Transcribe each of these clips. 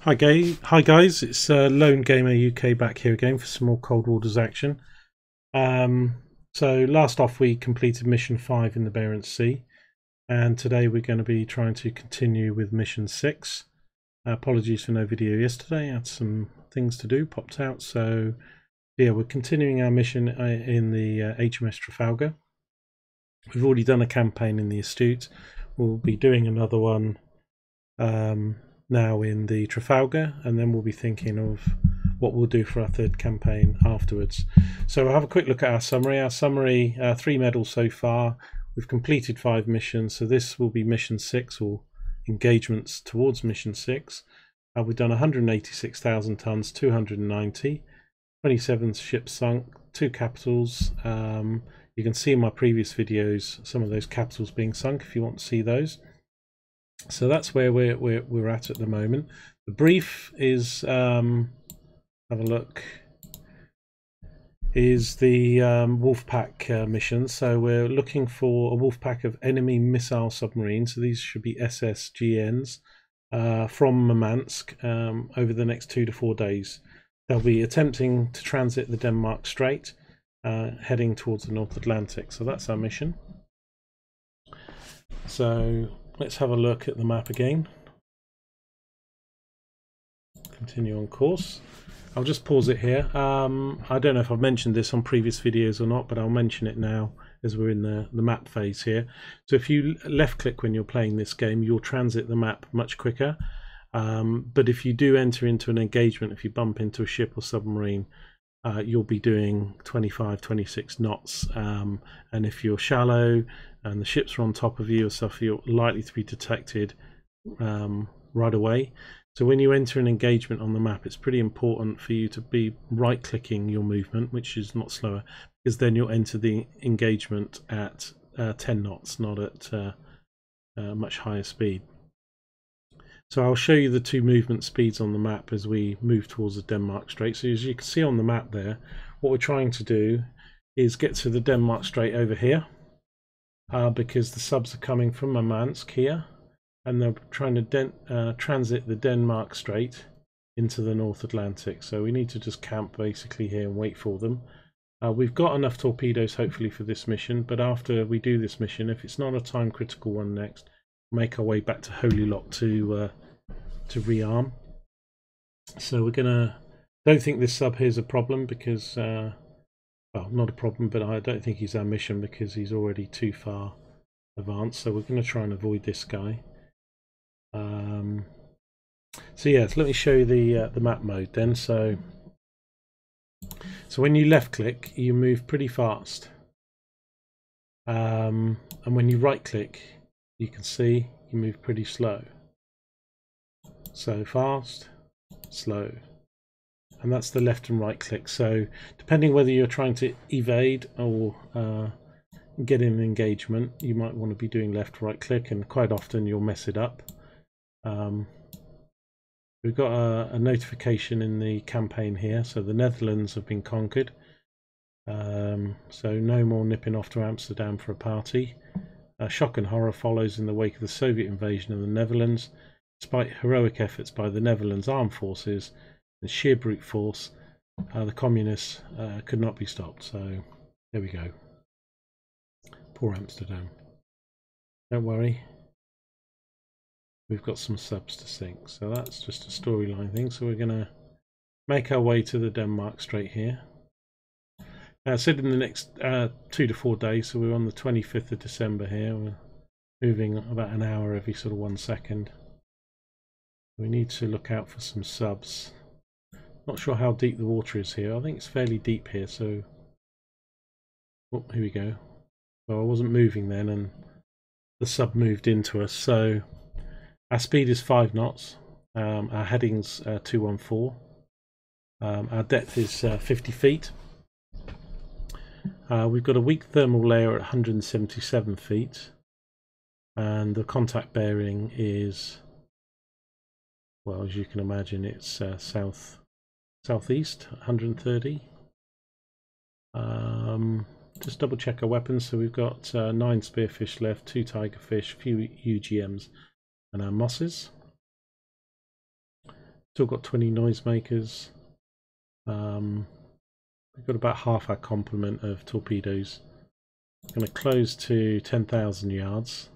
Hi guys, it's Lone Gamer UK back here again for some more Cold Waters action. So last off we completed mission 5 in the Barents Sea, and today we're going to be trying to continue with mission 6. Apologies for no video yesterday, I had some things to do, popped out, so yeah, we're continuing our mission in the HMS Trafalgar. We've already done a campaign in the Astute. We'll be doing another one now in the Trafalgar, and then we'll be thinking of what we'll do for our third campaign afterwards. So we'll have a quick look at our summary. Our summary, 3 medals so far. We've completed 5 missions, so this will be mission 6, or engagements towards mission 6. We've done 186,000 tons, 290, 27 ships sunk, 2 capitals. You can see in my previous videos some of those capitals being sunk if you want to see those. So that's where we're at the moment. The brief is, have a look, is the Wolfpack mission. So we're looking for a Wolfpack of enemy missile submarines. So these should be SSGNs from Murmansk over the next 2 to 4 days. They'll be attempting to transit the Denmark Strait, heading towards the North Atlantic. So that's our mission. So let's have a look at the map again. Continue on course. I'll just pause it here. I don't know if I've mentioned this on previous videos or not, but I'll mention it now as we're in the map phase here. So if you left click when you're playing this game, you'll transit the map much quicker. But if you do enter into an engagement, if you bump into a ship or submarine, you'll be doing 25, 26 knots, and if you're shallow and the ships are on top of you or stuff, you're likely to be detected right away. So when you enter an engagement on the map, it's pretty important for you to be right clicking your movement, which is not slower, because then you'll enter the engagement at 10 knots, not at much higher speed. So I'll show you the 2 movement speeds on the map as we move towards the Denmark Strait. So as you can see on the map there, what we're trying to do is get to the Denmark Strait over here, because the subs are coming from Murmansk here, and they're trying to transit the Denmark Strait into the North Atlantic. So we need to just camp basically here and wait for them. We've got enough torpedoes hopefully for this mission, but after we do this mission, if it's not a time critical one next, make our way back to Holy Lock to rearm. So we're gonna, don't think this sub here is a problem because well, not a problem, but I don't think he's our mission because he's already too far advanced. So we're going to try and avoid this guy. So yeah, so let me show you the map mode then. So when you left click, you move pretty fast, and when you right click, you can see you move pretty slow. So fast, slow, and that's the left and right click. So depending whether you're trying to evade or get in an engagement, you might want to be doing left or right click, and quite often you'll mess it up. We've got a notification in the campaign here, so the Netherlands have been conquered, so no more nipping off to Amsterdam for a party. Shock and horror follows in the wake of the Soviet invasion of the Netherlands. Despite heroic efforts by the Netherlands armed forces and sheer brute force, the communists could not be stopped. So there we go. Poor Amsterdam. Don't worry, we've got some subs to sink. So that's just a storyline thing. So we're going to make our way to the Denmark Strait here. I said in the next 2 to 4 days, so we're on the 25th of December here. We're moving about an hour every sort of 1 second. We need to look out for some subs. Not sure how deep the water is here. I think it's fairly deep here, so oh, here we go. Well, I wasn't moving then and the sub moved into us. So our speed is 5 knots. Our heading's 214. Our depth is 50 feet. We've got a weak thermal layer at 177 feet, and the contact bearing is, well, as you can imagine, it's southeast 130. Just double check our weapons. So we've got 9 spearfish left, 2 tigerfish, a few UGMs, and our mosses. Still got 20 noisemakers. We've got about half our complement of torpedoes. I'm going to close to 10,000 yards.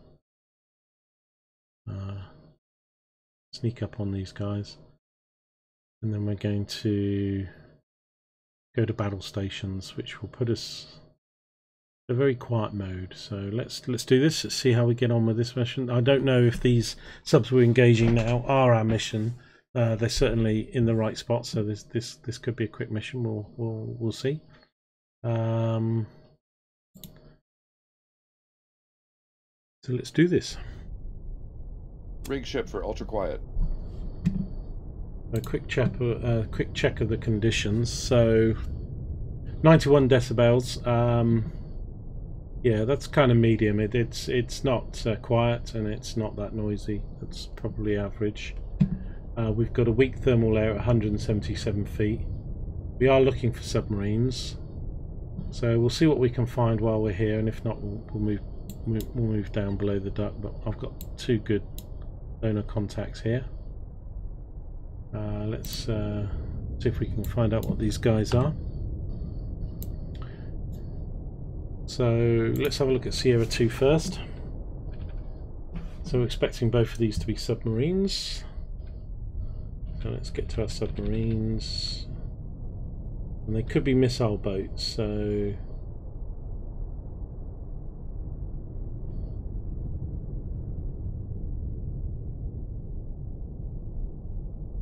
Sneak up on these guys. And then we're going to go to battle stations, which will put us in a very quiet mode. So let's do this. Let's see how we get on with this mission. I don't know if these subs we're engaging now are our mission. They're certainly in the right spot, so this could be a quick mission. We'll see. So let's do this. Rig ship for ultra quiet. A quick check of the conditions. So 91 decibels. Yeah, that's kind of medium. It's not quiet and it's not that noisy. That's probably average. We've got a weak thermal layer at 177 feet. We are looking for submarines, so we'll see what we can find while we're here, and if not, we'll move down below the duck. But I've got two good donor contacts here. Let's see if we can find out what these guys are. So let's have a look at Sierra 2 first. So we're expecting both of these to be submarines. So let's get to our submarines. And they could be missile boats, so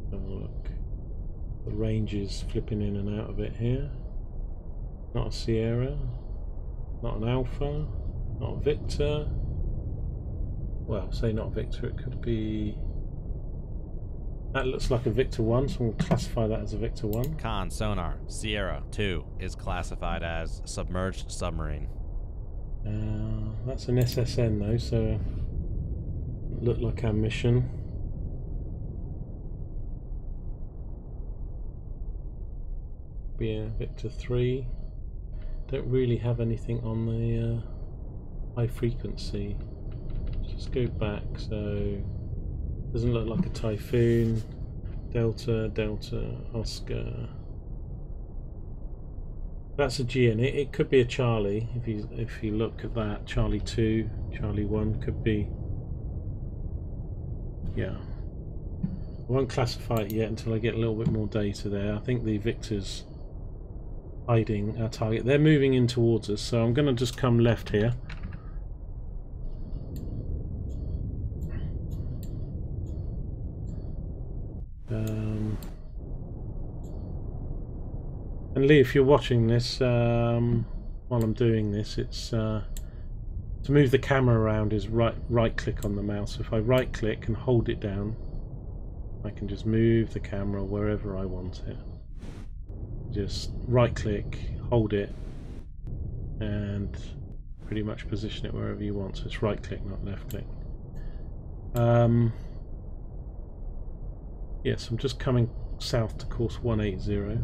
have a look. The range is flipping in and out of it here. Not a Sierra, not an Alpha, not a Victor. Well, say not Victor, it could be... That looks like a Victor 1, so we'll classify that as a Victor 1. Con sonar, Sierra 2 is classified as submerged submarine. That's an SSN though, so look like our mission. Be a Victor 3. Don't really have anything on the high frequency. Just go back, so doesn't look like a Typhoon. Delta, Oscar. That's a GN. It could be a Charlie if you look at that. Charlie 2, Charlie 1 could be. Yeah. I won't classify it yet until I get a little bit more data there. I think the Victor's hiding our target. They're moving in towards us, so I'm going to just come left here. And Lee, if you're watching this while I'm doing this, it's to move the camera around is right click on the mouse. If I right click and hold it down, I can just move the camera wherever I want it. Just right click, hold it, and pretty much position it wherever you want. So it's right click, not left click. Yes, I'm just coming south to course 180.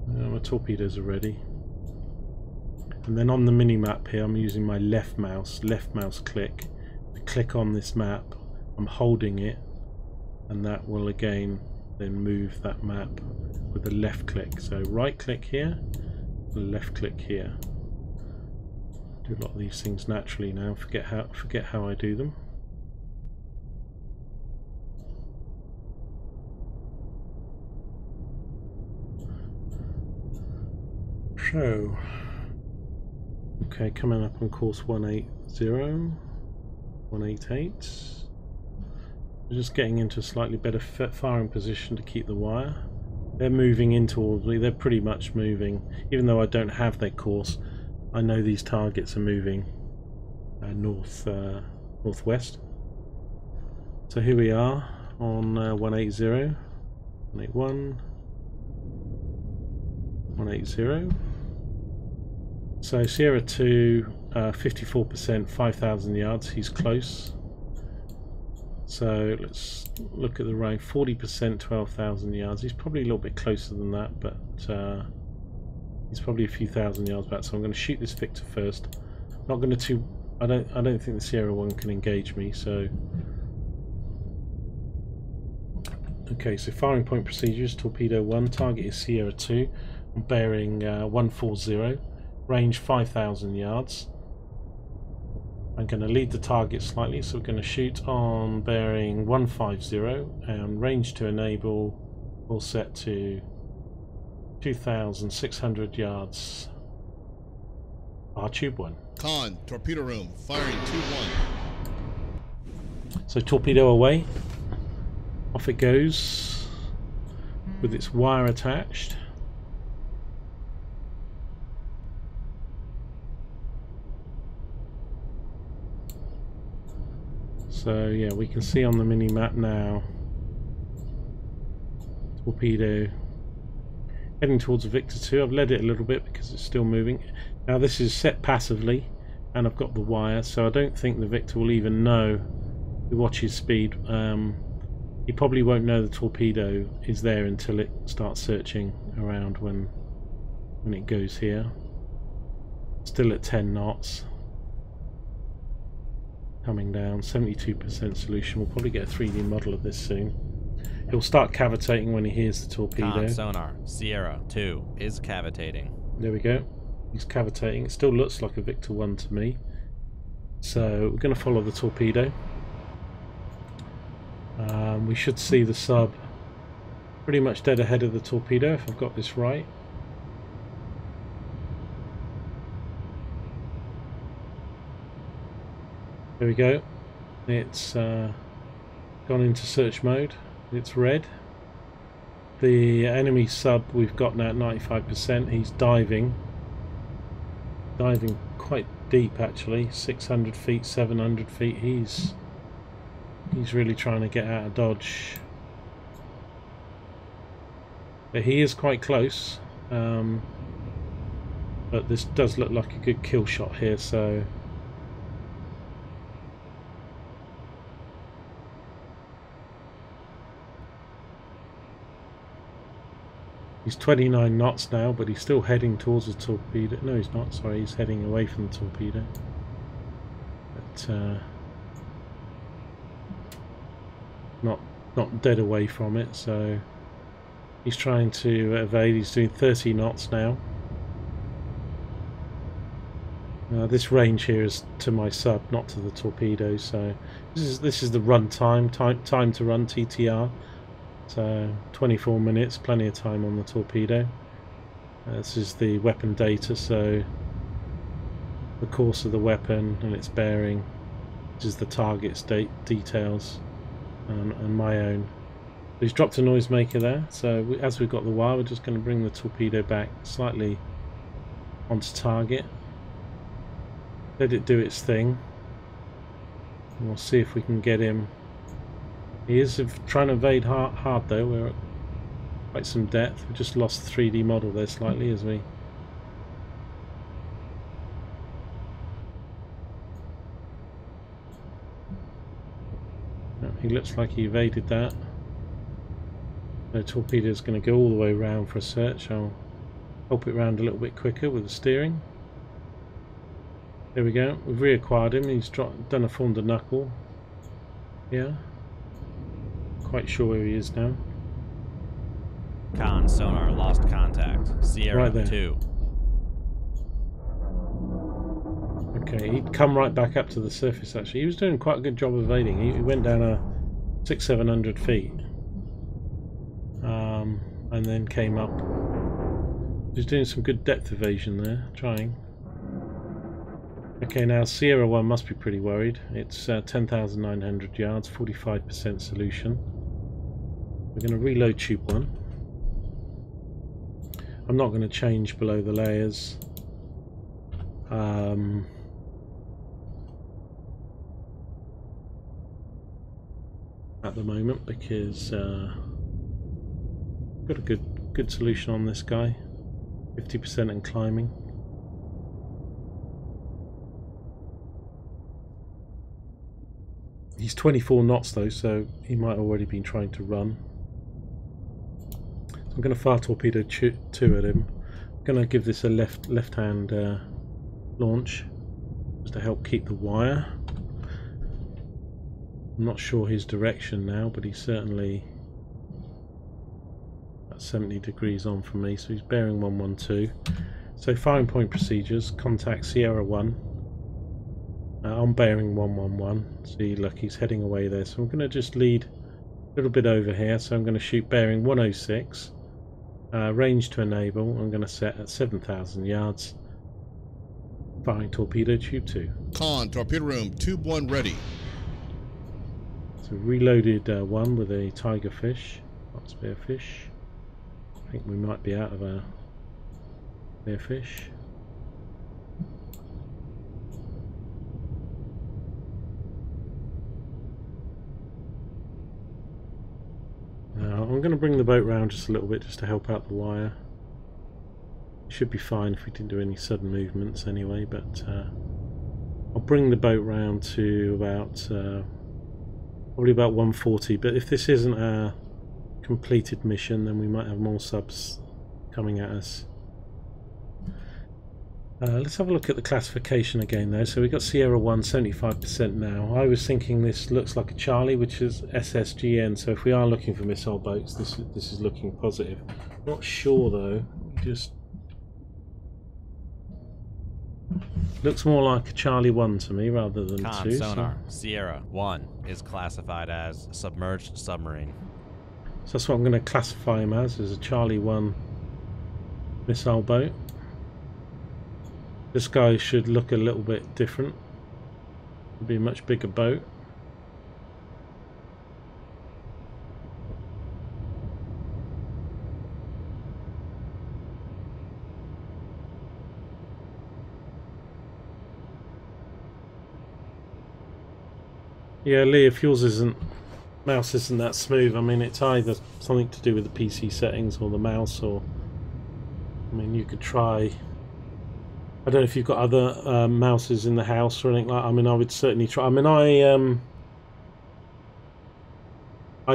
My torpedoes are ready. And then on the mini map here, I'm using my left mouse click to click on this map. I'm holding it, and that will again then move that map with a left click. So right click here, left click here. Do a lot of these things naturally now. Forget how I do them. So, okay, coming up on course 180, 188. We're just getting into a slightly better firing position to keep the wire. They're moving in towards me. They're pretty much moving, even though I don't have their course. I know these targets are moving northwest. So here we are on 180, 181, 180. So Sierra 2, 54%, 5,000 yards. He's close. So let's look at the range. 40%, 12,000 yards. He's probably a little bit closer than that, but he's probably a few thousand yards back. So I'm going to shoot this Victor first. Not going to. I don't think the Sierra 1 can engage me. So Okay, so firing point procedures, torpedo 1, target is Sierra 2, on bearing 140, range 5,000 yards. I'm going to lead the target slightly, so we're going to shoot on bearing 150 and range to enable all set to 2,600 yards. Our tube 1. Con, torpedo room, firing 2-1. So torpedo away. Off it goes with its wire attached. So yeah, we can see on the mini map now torpedo heading towards Victor 2. I've led it a little bit because it's still moving. Now this is set passively and I've got the wire, so I don't think the Victor will even know to watch his speed. He probably won't know the torpedo is there until it starts searching around when it goes here. Still at 10 knots. Coming down, 72% solution. We'll probably get a 3D model of this soon. He'll start cavitating when he hears the torpedo. Con sonar, Sierra 2 is cavitating. There we go. He's cavitating. It still looks like a Victor 1 to me. So we're going to follow the torpedo. We should see the sub pretty much dead ahead of the torpedo if I've got this right. There we go. It's gone into search mode. It's red. The enemy sub we've got now at 95%. He's diving quite deep actually, 600 feet, 700 feet. He's really trying to get out of dodge, but he is quite close. But this does look like a good kill shot here, so he's 29 knots now, but he's still heading towards the torpedo. No, he's not, sorry, he's heading away from the torpedo. But not dead away from it, so he's trying to evade. He's doing 30 knots now. This range here is to my sub, not to the torpedo, so this is the run time to run, TTR. So 24 minutes, plenty of time on the torpedo. This is the weapon data, so the course of the weapon and its bearing. This is the target's details and my own. He's dropped a noisemaker there, so as we've got the wire, we're just going to bring the torpedo back slightly onto target. Let it do its thing. And we'll see if we can get him. He is trying to evade hard though. We're at quite some depth. We just lost the 3D model there slightly as we... He looks like he evaded that. The torpedo is going to go all the way around for a search. I'll help it round a little bit quicker with the steering. There we go. We've reacquired him. He's done a formed a knuckle. Yeah. Quite sure where he is now. Con sonar lost contact. Sierra Right there. 2. Okay, he'd come right back up to the surface actually. He was doing quite a good job evading. He went down a 600-700 feet. And then came up. He's doing some good depth evasion there, trying. Okay, now Sierra 1 must be pretty worried. It's 10,900 yards, 45% solution. We're going to reload tube 1. I'm not going to change below the layers. At the moment, because got a good solution on this guy, 50% and climbing. He's 24 knots though, so he might already been trying to run. So I'm going to fire torpedo 2 at him. I'm going to give this a left hand launch just to help keep the wire. I'm not sure his direction now, but he's certainly That's 70 degrees on from me, so he's bearing 112. So firing point procedures, contact Sierra 1. I'm bearing 111. See, look, he's heading away there. So I'm going to just lead a little bit over here. So I'm going to shoot bearing 106. Range to enable. I'm going to set at 7,000 yards. Firing torpedo tube 2. Con, torpedo room, tube 1 ready. So reloaded one with a tiger fish, not spearfish. I think we might be out of our spearfish. Now I'm going to bring the boat round just a little bit just to help out the wire. Should be fine if we didn't do any sudden movements anyway, but I'll bring the boat round to about probably about 140, but if this isn't a completed mission then we might have more subs coming at us. Let's have a look at the classification again though. So we've got Sierra 1 75% now. I was thinking this looks like a Charlie, which is SSGN, so if we are looking for missile boats this is looking positive. Not sure though, just looks more like a Charlie 1 to me rather than Con 2. sonar. Sierra 1 is classified as submerged submarine. So that's what I'm going to classify him as a Charlie 1 missile boat. This guy should look a little bit different. It'll be a much bigger boat. Yeah, Lee, if yours isn't, mouse isn't that smooth, I mean it's either something to do with the PC settings or the mouse, or I mean you could try, I don't know if you've got other mouses in the house or anything like that. I mean I would certainly try, I mean I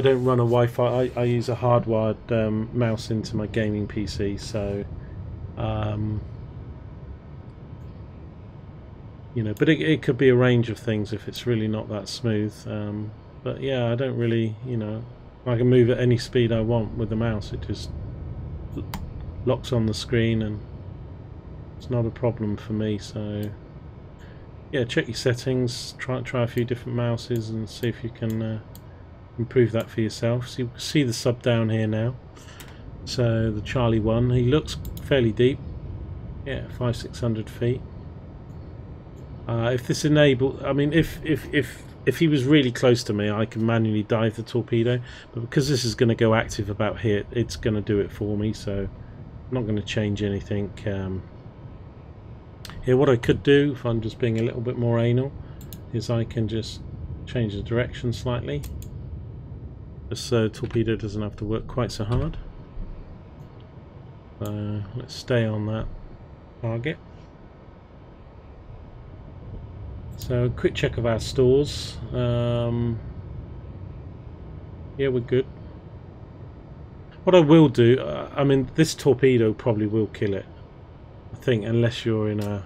don't run a Wi-Fi, I use a hardwired mouse into my gaming PC, so you know, but it could be a range of things if it's really not that smooth. But yeah, I don't really, you know, I can move at any speed I want with the mouse. It just locks on the screen and it's not a problem for me. So yeah, check your settings, try a few different mouses and see if you can improve that for yourself. So you can see the sub down here now. So the Charlie 1, he looks fairly deep. Yeah, 500-600 feet. If this enabled, I mean, if he was really close to me, I can manually dive the torpedo. But because this is going to go active about here, it's going to do it for me. So I'm not going to change anything. Here, what I could do, if I'm just being a little bit more anal, is I can just change the direction slightly, just so the torpedo doesn't have to work quite so hard. So let's stay on that target. So a quick check of our stores. Yeah, we're good. What I will do, I mean, this torpedo probably will kill it, I think, unless you're in a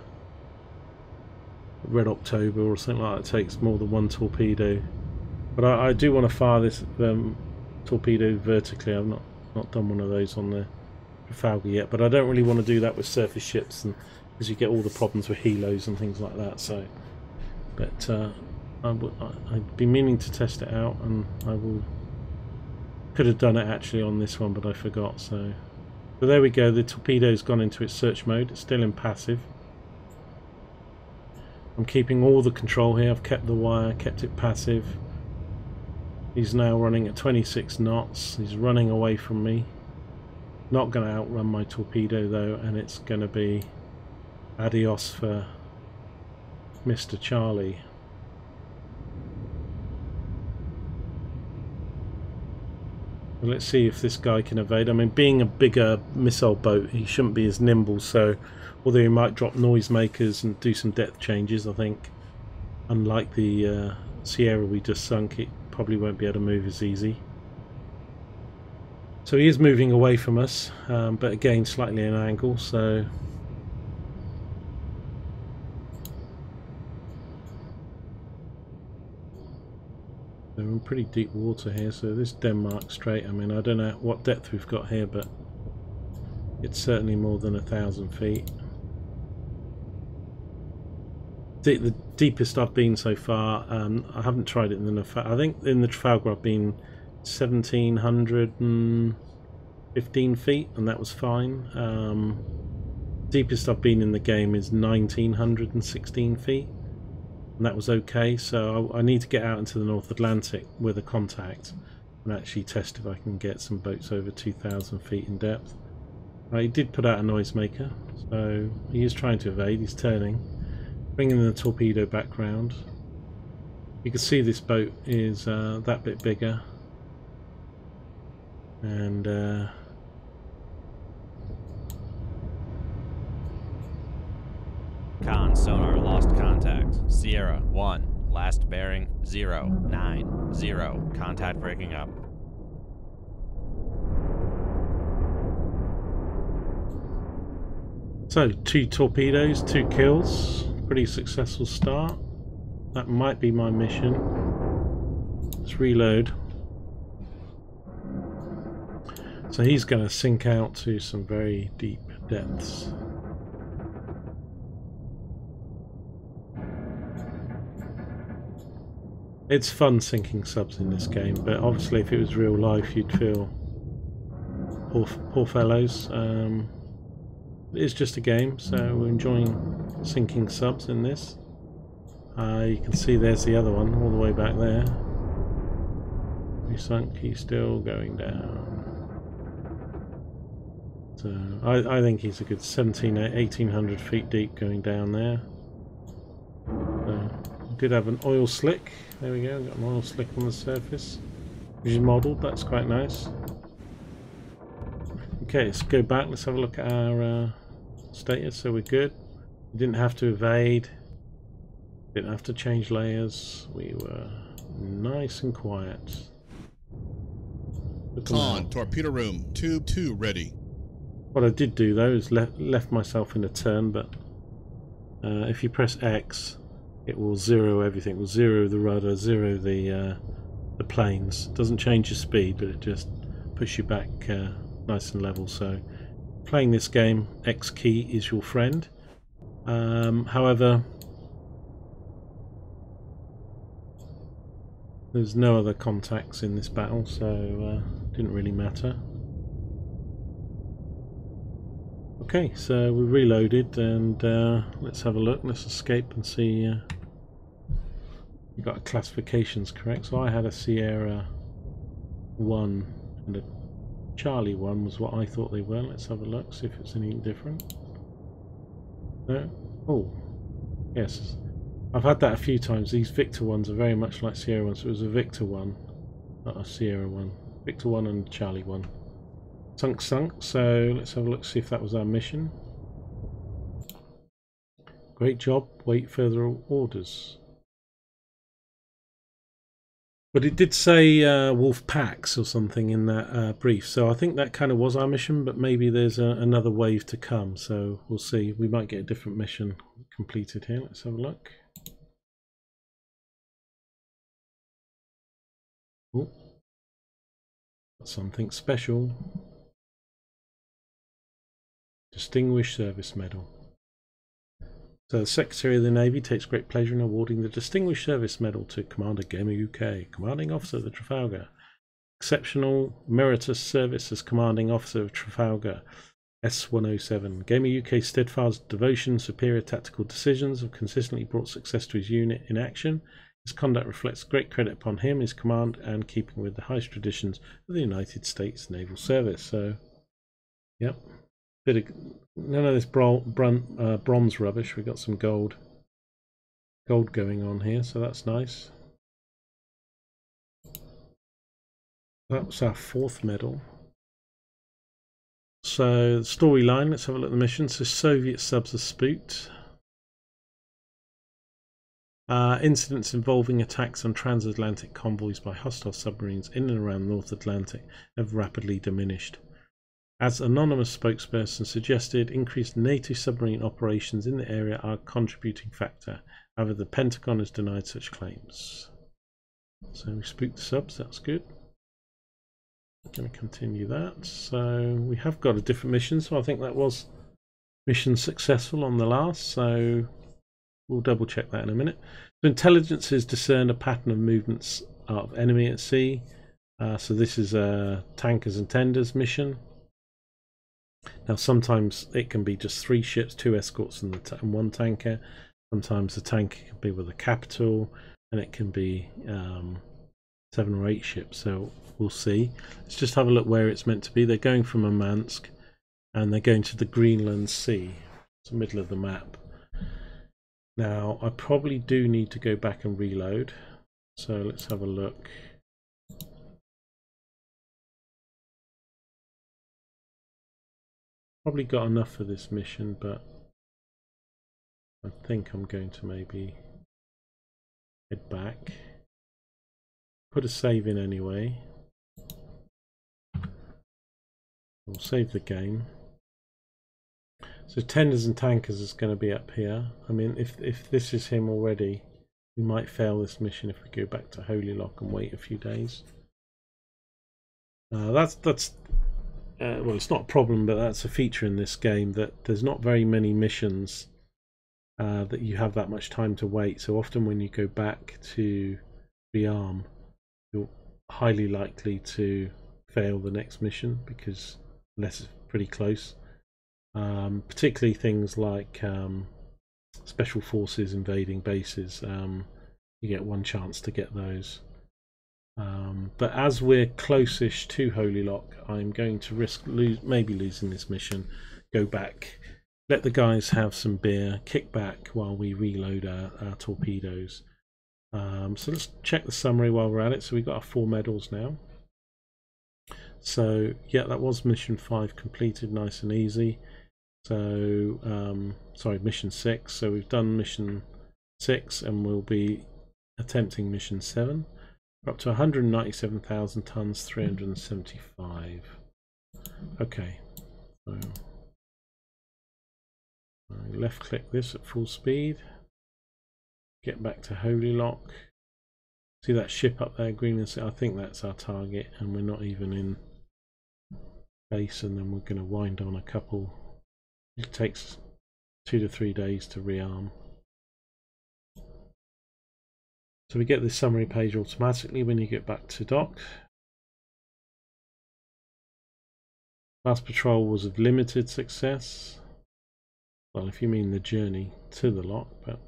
Red October or something like that. It takes more than one torpedo. But I do want to fire this torpedo vertically. I've not done one of those on the Trafalgar yet, but I don't really want to do that with surface ships, and because you get all the problems with helos and things like that. So. But I'd be meaning to test it out, and I could have done it actually on this one, but I forgot. So there we go. The torpedo's gone into its search mode. It's still in passive. I'm keeping all the control here. I've kept the wire, kept it passive. He's now running at 26 knots. He's running away from me. Not going to outrun my torpedo though, and it's going to be adios for Mr. Charlie. Well, let's see if this guy can evade. I mean, being a bigger missile boat, he shouldn't be as nimble, so although he might drop noisemakers and do some depth changes, I think unlike the Sierra we just sunk, it probably won't be able to move as easy. So he is moving away from us, but again slightly an angle, so They're in pretty deep water here, so this Denmark Strait, I mean, I don't know what depth we've got here, but it's certainly more than 1,000 feet. The deepest I've been so far, I haven't tried it in the I think in the Trafalgar I've been 1,715 feet, and that was fine. Deepest I've been in the game is 1,916 feet, and that was okay. So I need to get out into the North Atlantic with a contact and actually test if I can get some boats over 2,000 feet in depth. He did put out a noisemaker, so he is trying to evade. He's turning, bringing the torpedo back round. You can see this boat is that bit bigger, and Con sonar lost contact. Sierra 1, last bearing 090. Contact breaking up. so 2 torpedoes, 2 kills, pretty successful start. That might be my mission. Let's reload. So he's going to sink out to some very deep depths. It's fun sinking subs in this game, but obviously if it was real life you'd feel poor fellows. It's just a game, so we're enjoying sinking subs in this. You can see there's the other one all the way back there. He sunk, he's still going down. So I think he's a good 1,800 feet deep going down there. Did have an oil slick. There we go, got an oil slick on the surface, which is modelled. That's quite nice. Okay, let's go back. Let's have a look at our status. So we're good. We didn't have to evade. Didn't have to change layers. We were nice and quiet. Con, torpedo room, tube 2 ready. What I did do though is left myself in a turn, but if you press X, it will zero everything. It will zero the rudder, zero the planes. It doesn't change your speed, but it just puts you back nice and level. So playing this game, X key is your friend. However, there's no other contacts in this battle, so didn't really matter. Okay, so we reloaded, and let's have a look. Let's escape and see. We got our classifications correct. So I had a Sierra 1 and a Charlie 1 was what I thought they were. Let's have a look, see if it's anything different. No. Oh, yes. I've had that a few times. These Victor ones are very much like Sierra ones. So it was a Victor 1, not a Sierra 1. Victor 1 and Charlie 1. Sunk. So let's have a look, see if that was our mission. Great job. Wait further orders. But it did say Wolf Packs or something in that brief, so I think that kind of was our mission, but maybe there's another wave to come, so we'll see. We might get a different mission completed here. Let's have a look. Oh, something special. Distinguished Service Medal. So the Secretary of the Navy takes great pleasure in awarding the Distinguished Service Medal to Commander Gamer UK, Commanding Officer of the Trafalgar. Exceptional Meritorious Service as Commanding Officer of Trafalgar, S107. Gamer UK's steadfast devotion, superior tactical decisions have consistently brought success to his unit in action. His conduct reflects great credit upon him, his command, and keeping with the highest traditions of the United States Naval Service. So, yep. Bit of none of this bronze rubbish. We got some gold going on here, so that's nice. That was our 4th medal. So the storyline. Let's have a look at the mission. So Soviet subs are spooked. Incidents involving attacks on transatlantic convoys by hostile submarines in and around the North Atlantic have rapidly diminished. As anonymous spokesperson suggested, increased NATO submarine operations in the area are a contributing factor. However, the Pentagon has denied such claims. So we spooked the subs, that's good. I'm going to continue that. So we have got a different mission, so I think that was mission successful on the last, so we'll double check that in a minute. So intelligence is discern a pattern of movements of enemy at sea. So this is a tankers and tenders mission. Now sometimes it can be just 3 ships, 2 escorts and 1 tanker. Sometimes the tanker can be with a capital, and it can be 7 or 8 ships, so we'll see. Let's just have a look where it's meant to be. They're going from Murmansk and they're going to the Greenland Sea. It's the middle of the map. Now I probably do need to go back and reload, so let's have a look. Probably got enough for this mission, but I think I'm going to maybe head back. Put a save in anyway. We'll save the game. So tenders and tankers is going to be up here. I mean, if this is him already, we might fail this mission if we go back to Holy Lock and wait a few days. Well, it's not a problem, but that's a feature in this game, that there's not very many missions that you have that much time to wait. So often when you go back to rearm, you're highly likely to fail the next mission, because unless it's pretty close. Particularly things like special forces invading bases, you get 1 chance to get those. But as we're close-ish to Holy Lock, I'm going to risk maybe losing this mission, go back, let the guys have some beer, kick back while we reload our torpedoes. So let's check the summary while we're at it. So we've got our 4 medals now. So yeah, that was mission 5 completed, nice and easy. So sorry, mission 6. So we've done mission 6 and we'll be attempting mission 7. We're up to 197,000 tons, 375. Okay, so left click this at full speed, get back to Holy Lock. See that ship up there, Greenland Sea? I think that's our target, and we're not even in base, and then we're going to wind on a couple. It takes 2 to 3 days to rearm. So we get this summary page automatically when you get back to dock. Last patrol was of limited success. Well, if you mean the journey to the lock, but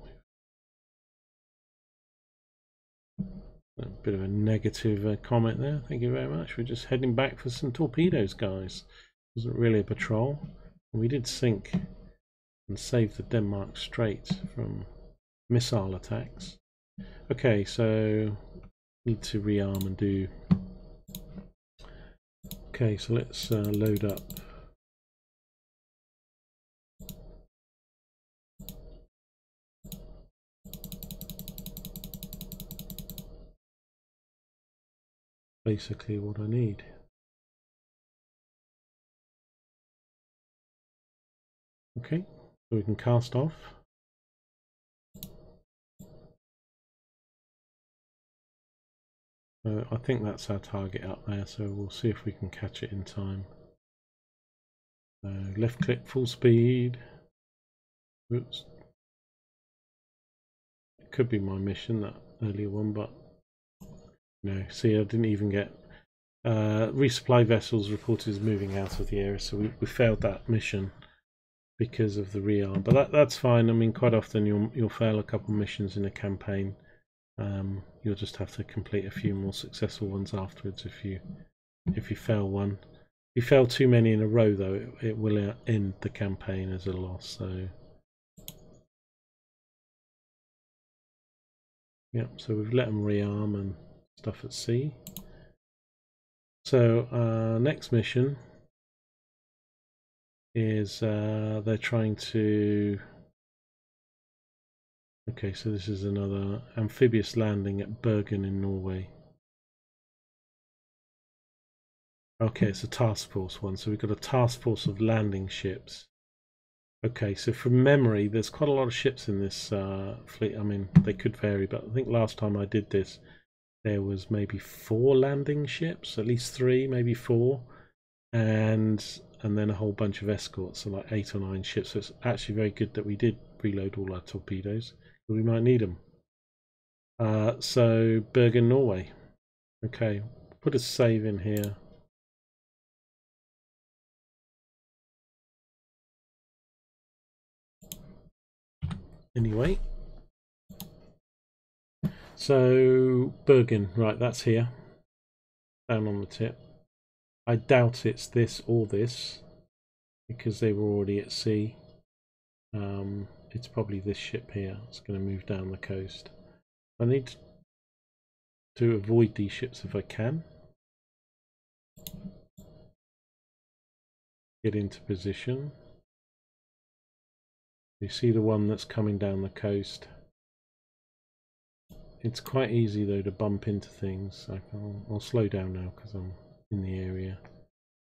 a bit of a negative comment there. Thank you very much. We're just heading back for some torpedoes, guys. It wasn't really a patrol. We did sink and save the Denmark Strait from missile attacks. Okay, so need to rearm and do. Okay, so let's load up. Basically what I need. Okay, so we can cast off. I think that's our target up there, so we'll see if we can catch it in time. Left click, full speed. Oops. It could be my mission, that earlier one, but no. See, I didn't even get resupply vessels reported as moving out of the area, so we failed that mission because of the rearm. But that's fine. I mean, quite often you'll fail a couple missions in a campaign. You'll just have to complete a few more successful ones afterwards if you fail one. If you fail too many in a row, though, it will end the campaign as a loss. So yeah, so we've let them rearm and stuff at sea. So next mission is they're trying to. Okay, so this is another amphibious landing at Bergen in Norway. Okay, it's a task force one, so we've got a task force of landing ships. Okay, so from memory, there's quite a lot of ships in this fleet. I mean, they could vary, but I think last time I did this, there was maybe 4 landing ships, at least 3, maybe 4, and then a whole bunch of escorts, so like 8 or 9 ships. So it's actually very good that we did reload all our torpedoes, because we might need them. So Bergen, Norway. Okay, put a save in here. Anyway, so Bergen, right, that's here, down on the tip. I doubt it's this or this, because they were already at sea. It's probably this ship here. It's going to move down the coast. I need to avoid these ships if I can. Get into position. You see the one that's coming down the coast. It's quite easy though to bump into things. I'll slow down now because I'm in the area.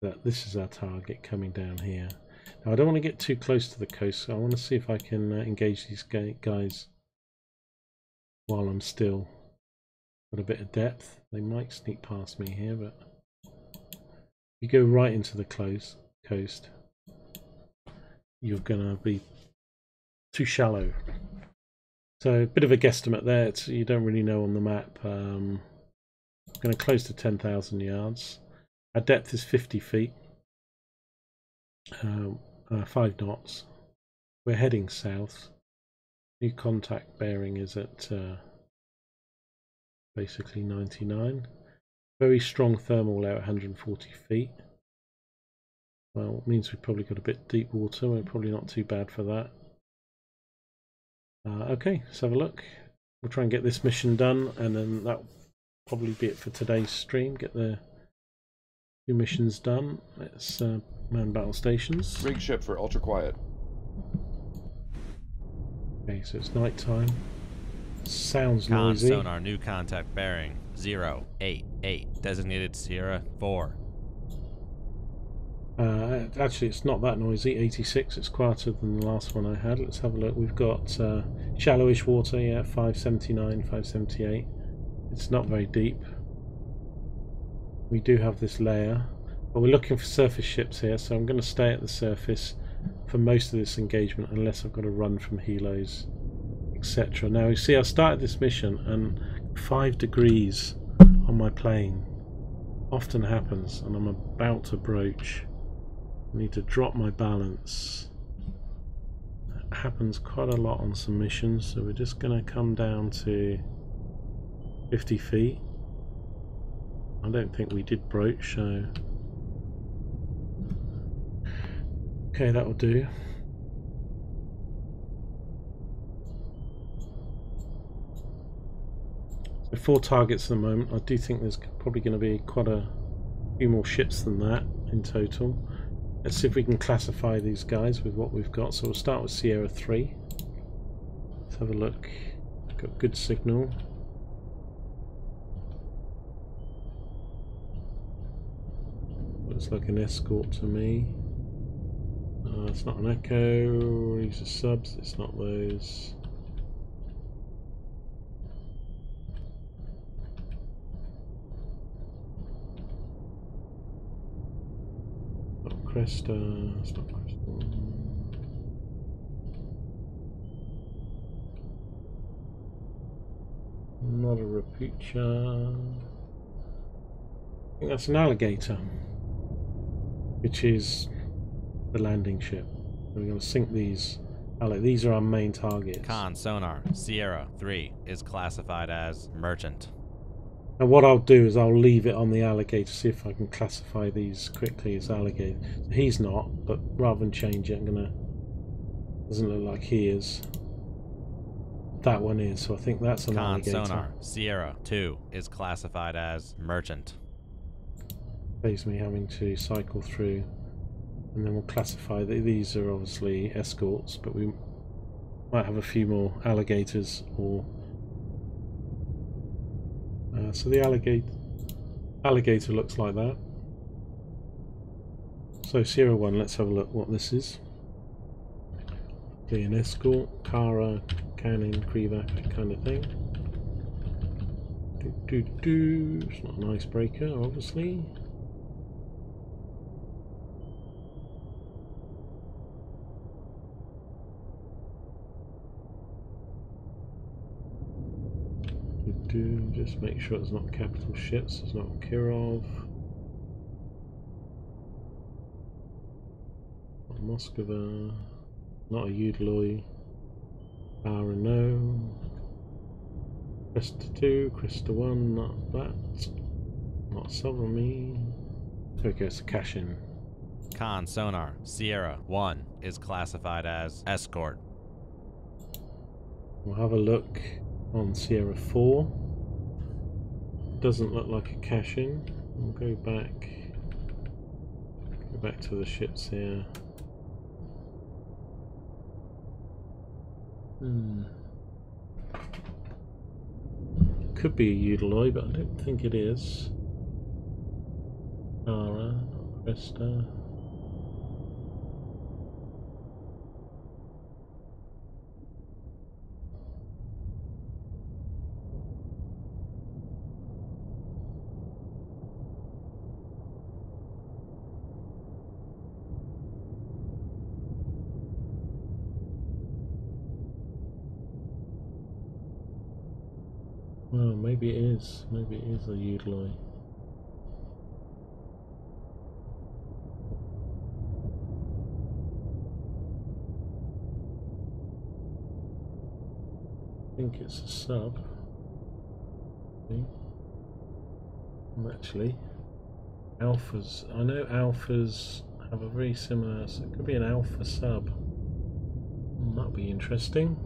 But this is our target coming down here. Now I don't want to get too close to the coast, so I want to see if I can engage these guys while I'm still got a bit of depth. They might sneak past me here, but you go right into the coast, you're gonna be too shallow. So a bit of a guesstimate there. You don't really know on the map. I'm going to close to 10,000 yards. Our depth is 50 feet. 5 knots. We're heading south. New contact bearing is at basically 99. Very strong thermal there at 140 feet. Well, it means we've probably got a bit deep water. We're probably not too bad for that. Okay, let's have a look. We'll try and get this mission done, and then that'll probably be it for today's stream. Get the 2 missions done. Let's man battle stations. Rig ship for ultra quiet. Okay, so it's night time. Sounds Con noisy. sonar, new contact bearing 088, designated Sierra 4. Actually, it's not that noisy. 86. It's quieter than the last one I had. Let's have a look. We've got shallowish water. Yeah, 579, 578. It's not very deep. We do have this layer, but we're looking for surface ships here, so I'm going to stay at the surface for most of this engagement, unless I've got to run from helos, etc. Now you see, I started this mission and 5 degrees on my plane. Often happens, and I'm about to broach. I need to drop my balance. That happens quite a lot on some missions, so we're just going to come down to 50 feet. I don't think we did broach, so okay, that will do. So 4 targets at the moment. I do think there's probably going to be quite a few more ships than that in total. Let's see if we can classify these guys with what we've got. So we'll start with Sierra 3. Let's have a look. Got good signal. Looks like an escort to me. It's not an echo. These are subs. It's not those. Not Cresta. It's not Cresta. Not a Rapucha. I think that's an alligator, which is the landing ship. We're going to sink these. These are our main targets. Con sonar, Sierra 3 is classified as merchant. And what I'll do is I'll leave it on the alligator, see if I can classify these quickly as alligator. So he's not, but rather than change it, I'm gonna. Doesn't look like he is. That one is, so I think that's an alligator. Con sonar, Sierra 2 is classified as merchant. Saves me having to cycle through, and then we'll classify these are obviously escorts, but we might have a few more alligators or. So the alligator looks like that. So Sierra 1, let's have a look what this is. Be an escort, Kara, Cannon, Krivak, that kind of thing. It's not an icebreaker, obviously. Just make sure it's not capital shits, it's not Kirov. Not Moskva. Not a Udaloy. no. Cresta 2, Cresta 1, not that. Not Sovereign. Okay, it's a cash-in. Con sonar Sierra 1 is classified as escort. We'll have a look on Sierra 4. Doesn't look like a cash-in. We'll go back to the ships here. Could be a Udaloy, but I don't think it is. Ara, not Cresta. Well, maybe it is. Maybe it is a Udaloy. I think it's a sub. Actually, alphas. I know alphas have a very similar. So it could be an alpha sub. That'll be interesting.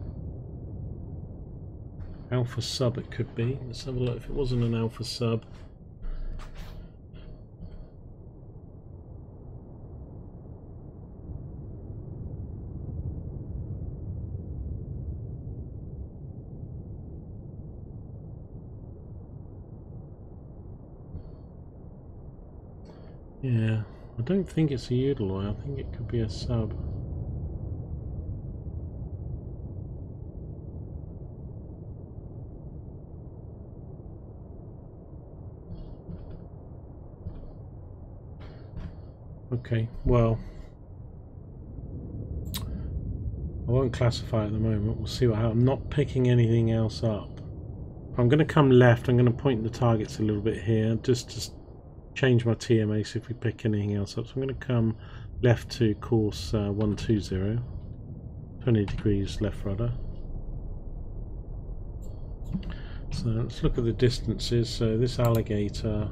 Alpha sub it could be. Let's have a look if it wasn't an alpha sub. Yeah, I don't think it's a Udaloy. I think it could be a sub. Okay, well, I won't classify at the moment. We'll see what happens. I'm not picking anything else up. I'm going to come left. I'm going to point the targets a little bit here, just to change my TMA, see if we pick anything else up. So I'm going to come left to course 120, 20 degrees left rudder. So let's look at the distances. So this alligator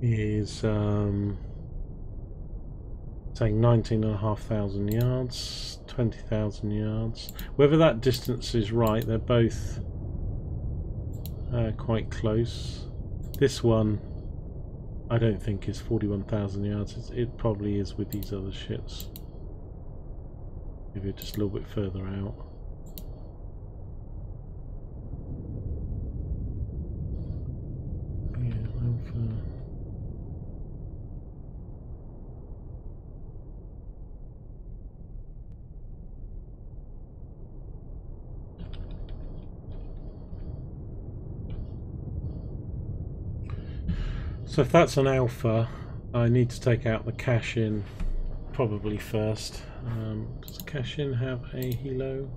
is saying 19,500 yards, 20,000 yards. Whether that distance is right, they're both quite close. This one I don't think is 41,000 yards. It probably is with these other ships. Maybe just a little bit further out. Yeah, Alpha. So if that's an alpha, I need to take out the cash-in probably first. Does the cash-in have a helo?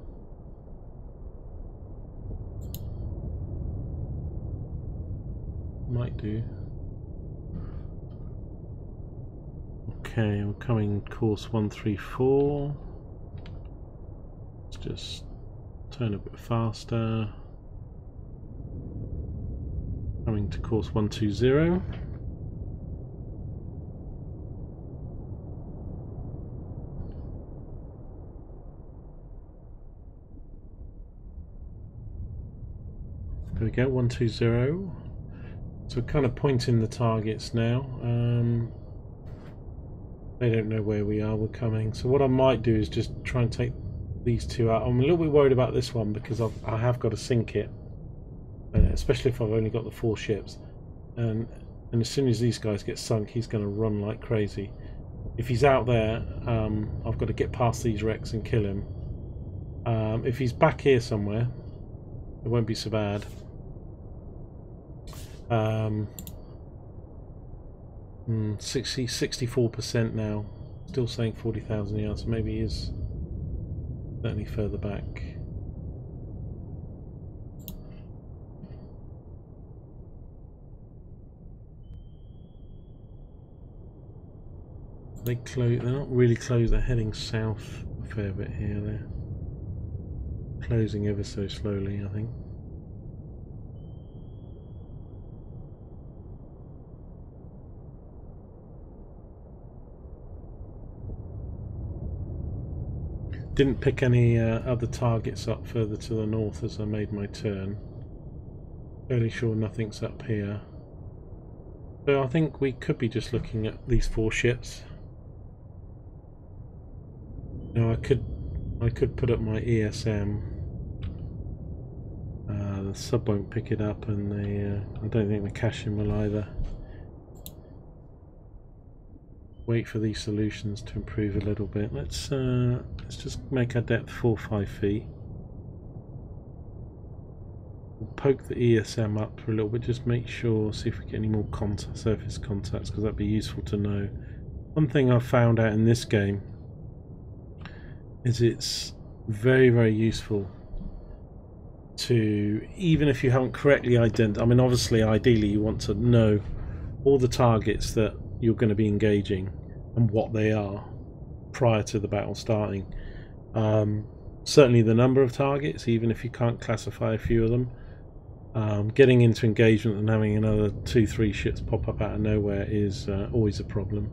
Might do. Okay, we're coming course 134. Let's just turn a bit faster. Coming to course 120. There we go, 120. So we're kind of pointing the targets now. They don't know where we are, we're coming. So what I might do is just try and take these two out. I'm a little bit worried about this one because I have got to sink it. Especially if I've only got the 4 ships. And as soon as these guys get sunk, he's going to run like crazy. If he's out there, I've got to get past these wrecks and kill him. If he's back here somewhere, It won't be so bad. 64% now. Still saying 40,000 yards, so maybe he is certainly further back. They're not really close, they're heading south a fair bit here. They're closing ever so slowly, I think. Didn't pick any other targets up further to the north as I made my turn. Fairly sure nothing's up here. So I think we could be just looking at these 4 ships. Now I could put up my ESM. The sub won't pick it up, and I don't think the caching will either. Wait for these solutions to improve a little bit. Let's just make our depth 4 or 5 feet. We'll poke the ESM up for a little bit, just make sure, see if we get any more surface contacts, because that'd be useful to know. One thing I've found out in this game is it's very, very useful to, even if you haven't correctly identified, I mean obviously ideally you want to know all the targets that you're going to be engaging and what they are prior to the battle starting. Certainly the number of targets, even if you can't classify a few of them. Getting into engagement and having another 2-3 ships pop up out of nowhere is always a problem.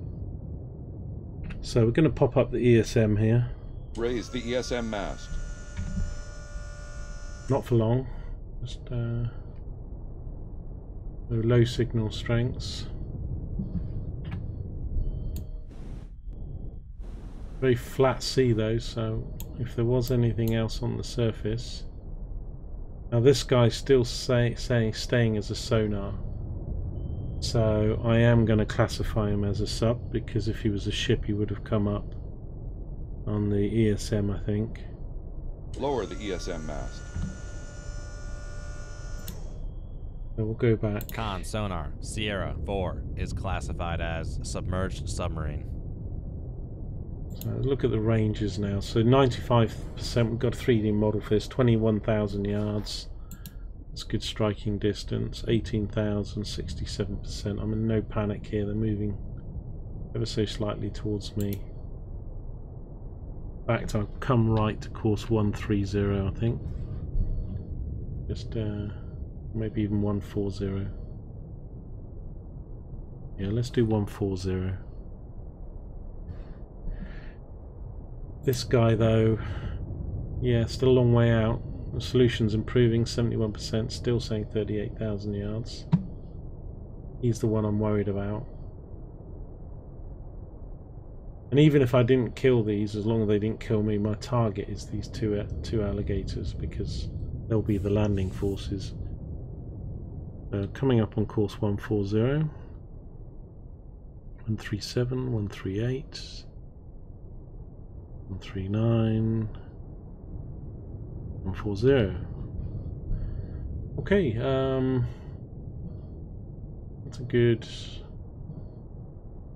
So we're going to pop up the ESM here. Raise the ESM mast. Not for long, just low signal strengths. Very flat sea though, so if there was anything else on the surface. Now this guy's still staying as a sonar, so I am going to classify him as a sub, because if he was a ship he would have come up on the ESM, I think. Lower the ESM mast. So we'll go back. Con sonar Sierra 4 is classified as submerged submarine. So look at the ranges now. So 95%, we've got a 3D model for this, 21,000 yards. That's good striking distance. 18,000, 67%. I'm in no panic here, they're moving ever so slightly towards me. In fact, I'll come right to course 130, I think. Just maybe even 140. Yeah, let's do 140. This guy though, yeah, still a long way out. The solution's improving, 71%, still saying 38,000 yards. He's the one I'm worried about. And even if I didn't kill these, as long as they didn't kill me, my target is these two alligators, because they'll be the landing forces. Coming up on course 140, 137, 138, 139, 140. Okay, that's a good.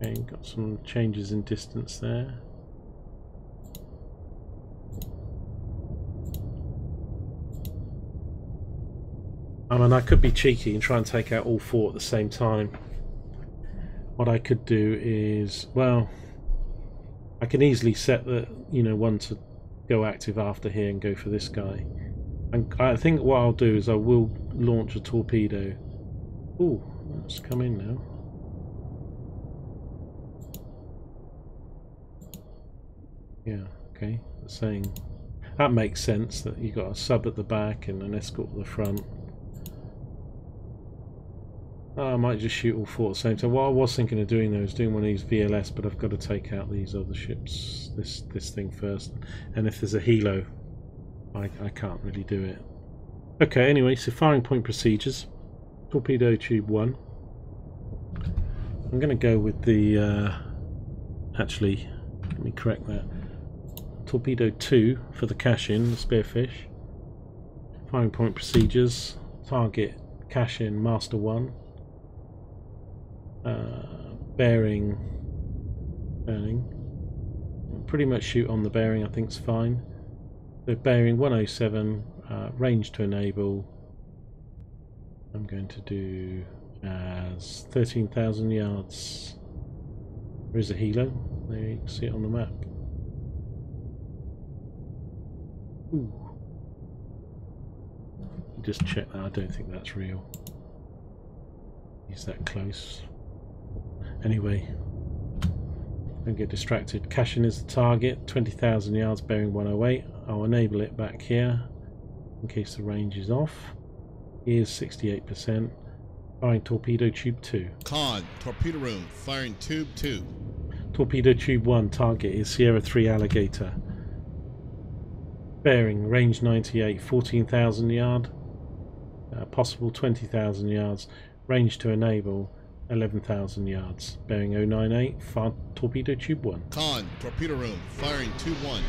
Okay, got some changes in distance there. I mean, I could be cheeky and try and take out all 4 at the same time. What I could do is, well, I can easily set the, one to go active after here and go for this guy. And I think what I'll do is I will launch a torpedo. Ooh, let's come in now. Yeah, okay, saying that makes sense that you got a sub at the back and an escort at the front. I might just shoot all 4 at the same time. What I was thinking of doing though is doing one of these VLS, but I've got to take out these other ships, this thing first. And if there's a helo, I can't really do it. Okay, anyway, so firing point procedures. Torpedo tube 1. I'm going to go with the, actually, let me correct that. Torpedo 2 for the cash-in, the spearfish. Firing point procedures. Target cash in master 1. Bearing. Pretty much shoot on the bearing, I think is fine. So bearing 107, range to enable. I'm going to do as 13,000 yards. There is a helo. There you can see it on the map. Ooh. Just check that. I don't think that's real. He's that close. Anyway, don't get distracted. Cashing is the target. 20,000 yards, bearing 108. I'll enable it back here in case the range is off. Here's 68%. Firing torpedo tube 2. Con, torpedo room, firing tube 2. Torpedo tube 1, target is Sierra 3 Alligator. Bearing, range 98, 14,000 yard. Possible 20,000 yards. Range to enable 11,000 yards. Bearing 098, fire torpedo tube 1. Con, torpedo room, firing tube 1.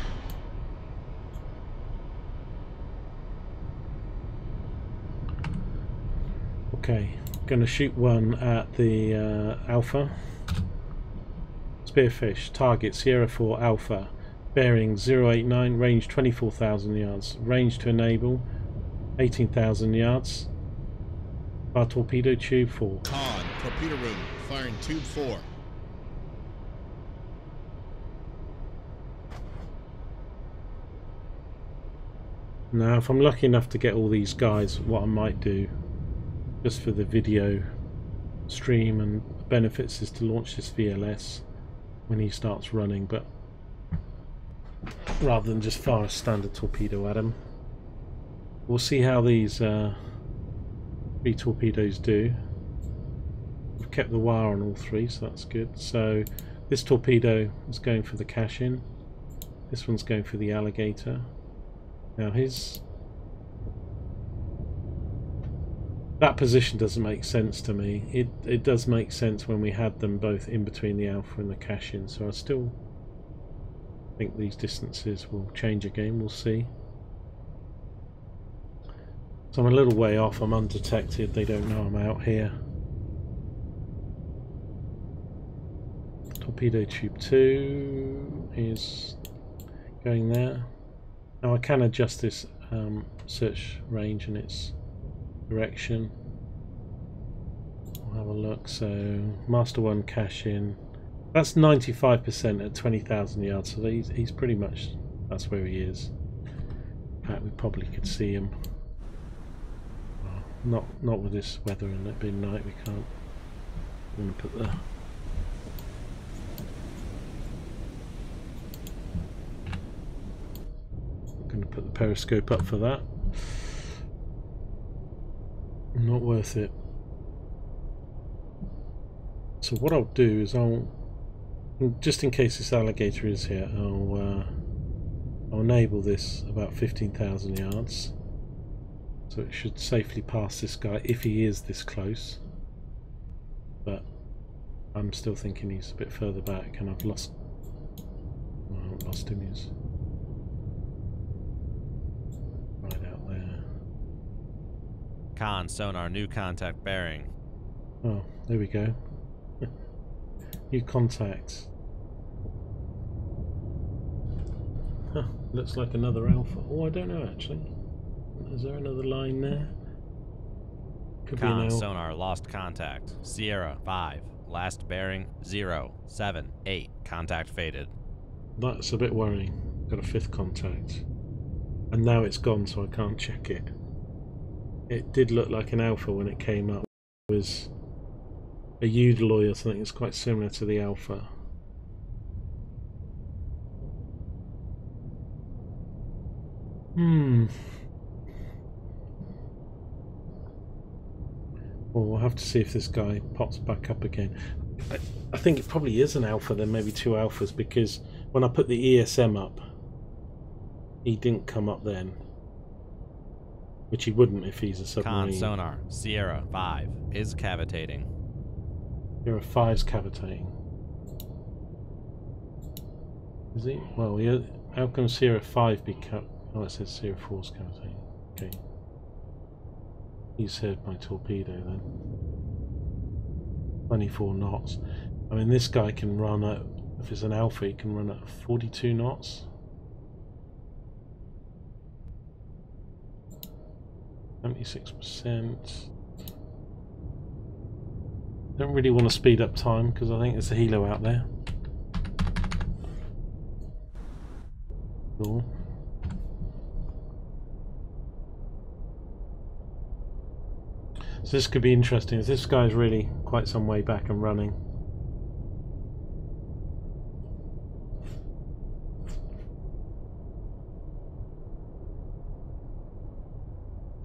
Okay, going to shoot one at the Alpha. Spearfish, target Sierra 4 Alpha. Bearing 089, range 24,000 yards. Range to enable 18,000 yards. Fire torpedo tube 4. Con, torpedo room, firing tube 4. Now, if I'm lucky enough to get all these guys, what I might do, just for the video stream and benefits, is to launch this VLS when he starts running, but rather than just fire a standard torpedo at him. We'll see how these 3 torpedoes do. We've kept the wire on all 3, so that's good. So this torpedo is going for the cash-in. This one's going for the Alligator. Now that position doesn't make sense to me. It does make sense when we had them both in between the Alpha and the cash-in, so I still think these distances will change again. We'll see. So I'm a little way off. I'm undetected. They don't know I'm out here. Torpedo tube 2 is going there. Now I can adjust this search range and its direction. We'll have a look. So master 1 cash in. That's 95% at 20,000 yards. So he's pretty much, that's where he is. In fact, we probably could see him. Well, not with this weather and it being night. We can't. I'm going to put the periscope up for that. Not worth it. So what I'll do is just in case this Alligator is here, I'll enable this about 15,000 yards, so it should safely pass this guy if he is this close. But I'm still thinking he's a bit further back, and I've lost. Well, I haven't lost him. He's right out there. Con, sonar, new contact bearing. Oh, there we go. New contacts. Huh, looks like another Alpha. Oh, I don't know actually. Is there another line there? Could be an Con, Alpha. sonar, lost contact. Sierra 5, last bearing 078. Contact faded. That's a bit worrying. Got a 5th contact. And now it's gone, so I can't check it. It did look like an Alpha when it came up. It was a Eudeloy or something. It's quite similar to the Alpha. Well, we'll have to see if this guy pops back up again. I think it probably is an Alpha, then maybe 2 Alphas, because when I put the ESM up, he didn't come up then. Which he wouldn't if he's a submarine. Con, sonar, Sierra 5 is cavitating. Sierra 5's cavitating. Is he? Well, how can Sierra 5 be oh, it says Sierra 4's cavitating. Okay. He's heard my torpedo then. 24 knots. I mean, this guy can run at, if it's an Alpha, he can run at 42 knots. 76%. Don't really want to speed up time because I think there's a helo out there. Cool. So this could be interesting. This guy's really quite some way back and running.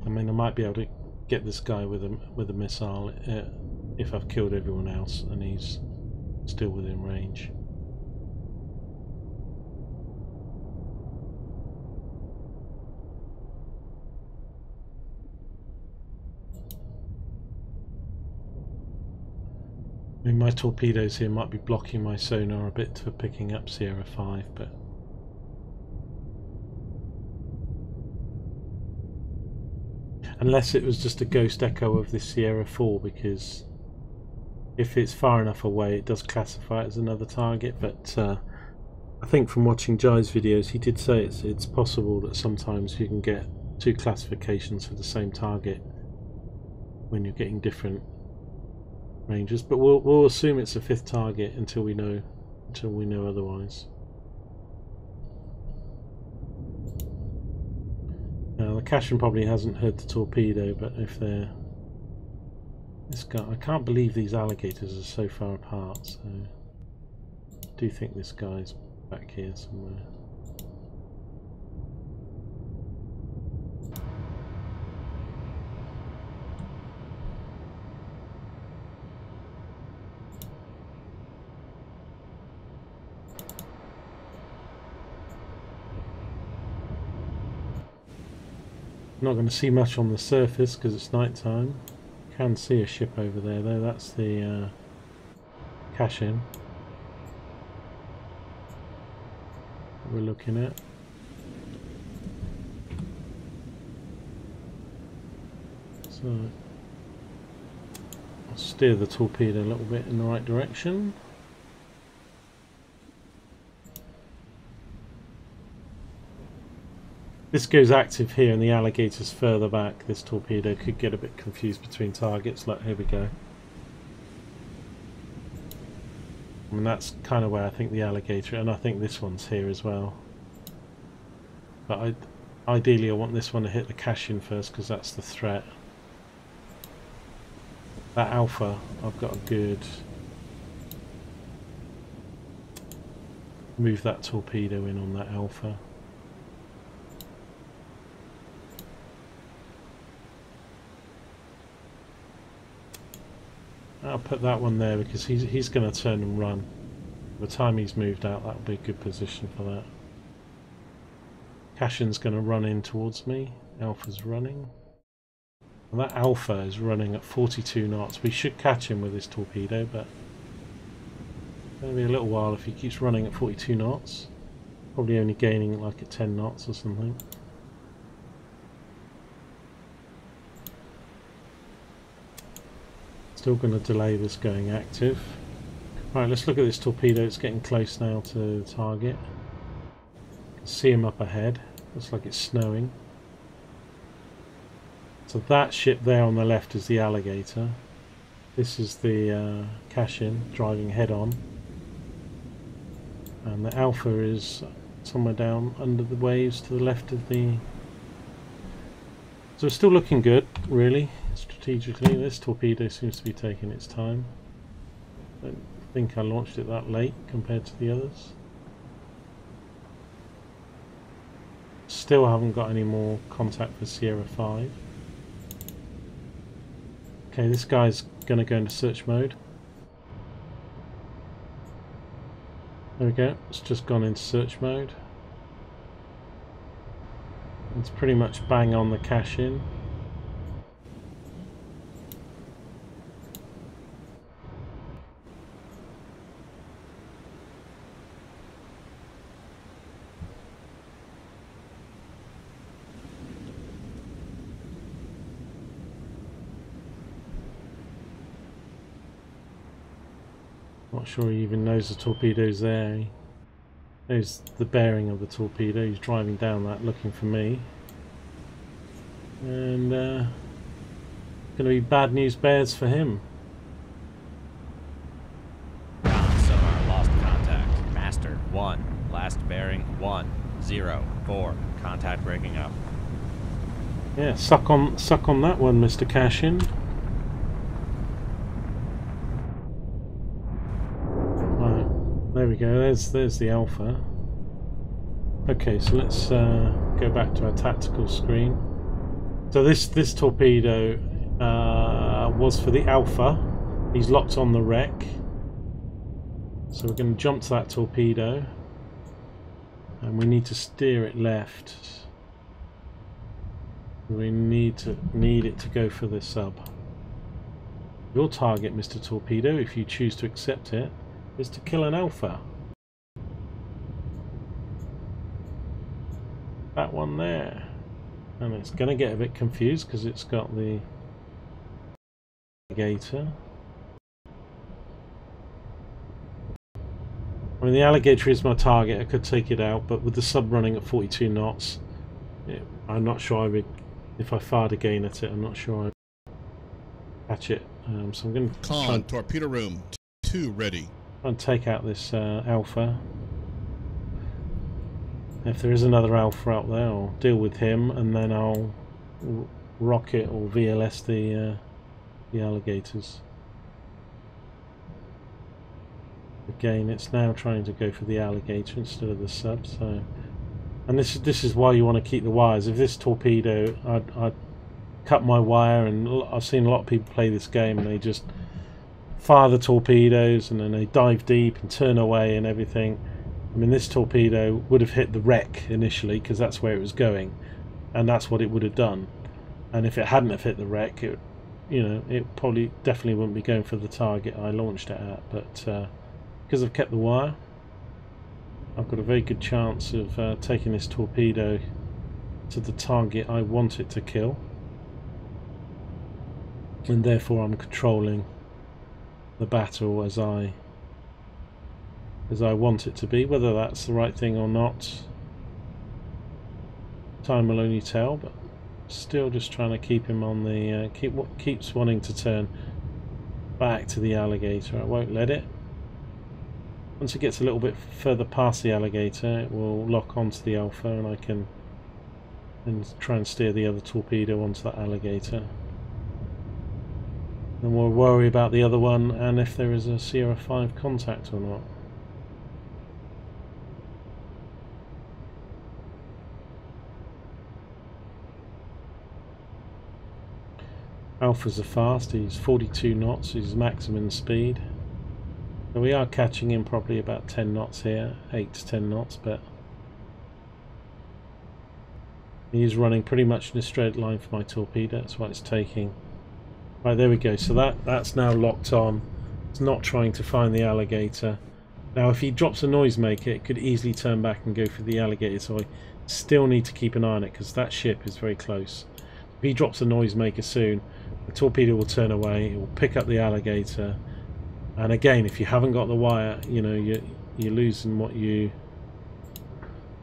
I mean, I might be able to get this guy with a missile if I've killed everyone else and he's still within range. I mean, my torpedoes here might be blocking my sonar a bit for picking up Sierra 5, but unless it was just a ghost echo of the Sierra 4, because if it's far enough away it does classify it as another target. But I think from watching Jai's videos, he did say it's possible that sometimes you can get two classifications for the same target when you're getting different ranges, but we'll assume it's a fifth target until we know otherwise. Now the Cashin probably hasn't heard the torpedo, but if they're this guy, I can't believe these alligators are so far apart. So I do think this guy's back here somewhere. Not going to see much on the surface because it's night time. Can see a ship over there though. That's the Cashin we're looking at. So I'll steer the torpedo a little bit in the right direction. This goes active here and the alligator's further back. This torpedo could get a bit confused between targets. Like, here we go. I mean, that's kind of where I think the alligator, and I think this one's here as well. But ideally I want this one to hit the Cashin first because that's the threat. That Alpha, I've got a good... Move that torpedo in on that Alpha. I'll put that one there because he's going to turn and run. By the time he's moved out, that'll be a good position for that. Cashin's going to run in towards me. Alpha's running. And that Alpha is running at 42 knots. We should catch him with this torpedo, but it's going to be a little while if he keeps running at 42 knots. Probably only gaining like at 10 knots or something. Still going to delay this going active. Right, let's look at this torpedo. It's getting close now to the target. See him up ahead. Looks like it's snowing. So that ship there on the left is the alligator. This is the Cashin driving head on. And the Alpha is somewhere down under the waves to the left of the... So it's still looking good, really. Strategically, this torpedo seems to be taking its time. I don't think I launched it that late compared to the others. Still haven't got any more contact for Sierra 5. Okay, this guy's going to go into search mode. There we go, it's just gone into search mode. It's pretty much bang on the Cashin. Not sure he even knows the torpedo's there. He knows the bearing of the torpedo. He's driving down that looking for me. And going to be bad news bears for him. Sonar lost contact. Master 1. Last bearing 104. Contact breaking up. Yeah, suck on that one, Mr. Cashin. Right, there we go. There's the Alpha. Okay, so let's go back to our tactical screen. So this torpedo was for the Alpha. He's locked on the wreck. So we're going to jump to that torpedo, and we need to steer it left. We need it to go for the sub. Your target, Mr. Torpedo, if you choose to accept it, is to kill an Alpha. That one there. And it's going to get a bit confused because it's got the alligator. I mean, the alligator is my target. I could take it out, but with the sub running at 42 knots, I'm not sure I would. If I fired again at it, I'm not sure I'd catch it. So I'm going to try and torpedo room 2 ready. Try and take out this Alpha. If there is another Alpha out there, I'll deal with him, and then I'll rocket or VLS the alligators. Again, it's now trying to go for the alligator instead of the sub. So, and this is why you want to keep the wires. If this torpedo, I'd cut my wire, and I've seen a lot of people play this game and they just fire the torpedoes and then they dive deep and turn away and everything. I mean, this torpedo would have hit the wreck initially because that's where it was going, and that's what it would have done. And if it hadn't have hit the wreck, it probably definitely wouldn't be going for the target I launched it at. But because I've kept the wire, I've got a very good chance of taking this torpedo to the target I want it to kill, and therefore I'm controlling the battle as I want it to be. Whether that's the right thing or not, time will only tell. But still, just trying to keep him on the keeps wanting to turn back to the alligator. I won't let it. Once it gets a little bit further past the alligator, it will lock onto the Alpha, and I can then try and steer the other torpedo onto that alligator. Then we'll worry about the other one and if there is a Sierra 5 contact or not. Alphas are fast. He's 42 knots, his maximum speed. So we are catching him probably about 10 knots here, 8 to 10 knots, but he's running pretty much in a straight line for my torpedo. That's what it's taking. Right, there we go. So that's now locked on. It's not trying to find the alligator. Now if he drops a noisemaker, it could easily turn back and go for the alligator, so I still need to keep an eye on it because that ship is very close. If he drops a noisemaker soon, the torpedo will turn away, it will pick up the alligator, and again, if you haven't got the wire, you're losing what you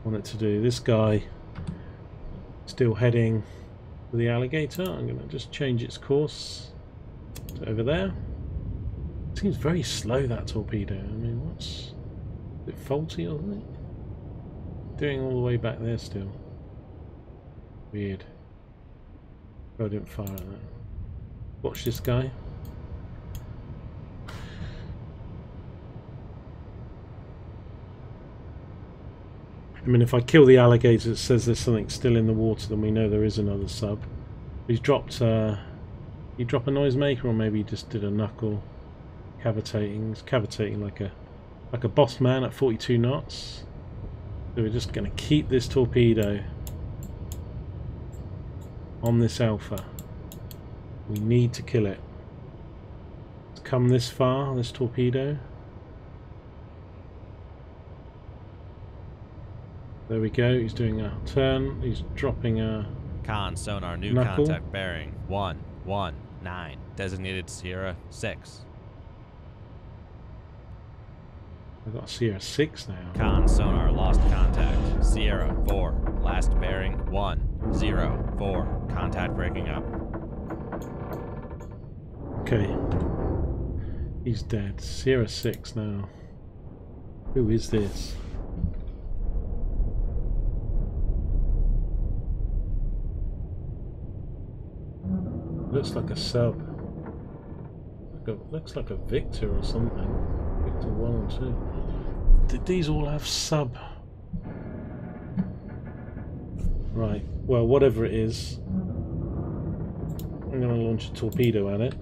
want it to do. This guy still heading for the alligator. I'm going to just change its course to over there. It seems very slow, that torpedo. I mean, what's a bit faulty or something? Doing all the way back there still. Weird. I didn't fire at that. Watch this guy. I mean, if I kill the alligator, it says there's something still in the water, then we know there is another sub. He's dropped. He drop a noisemaker, or maybe he just did a knuckle cavitating. He's cavitating like a boss man at 42 knots. So we're just going to keep this torpedo on this Alpha. We need to kill it. It's come this far, this torpedo. There we go, he's doing a turn, he's dropping a Con sonar, new knuckle. contact bearing 119, designated Sierra 6. I've got Sierra 6 now. Con sonar lost contact. Sierra 4, last bearing 104. Contact breaking up. Okay. He's dead. Sierra 6 now. Who is this? Looks like a sub. Looks like a Victor or something. Victor 1 or 2. Did these all have sub? Right, well, whatever it is, I'm going to launch a torpedo at it.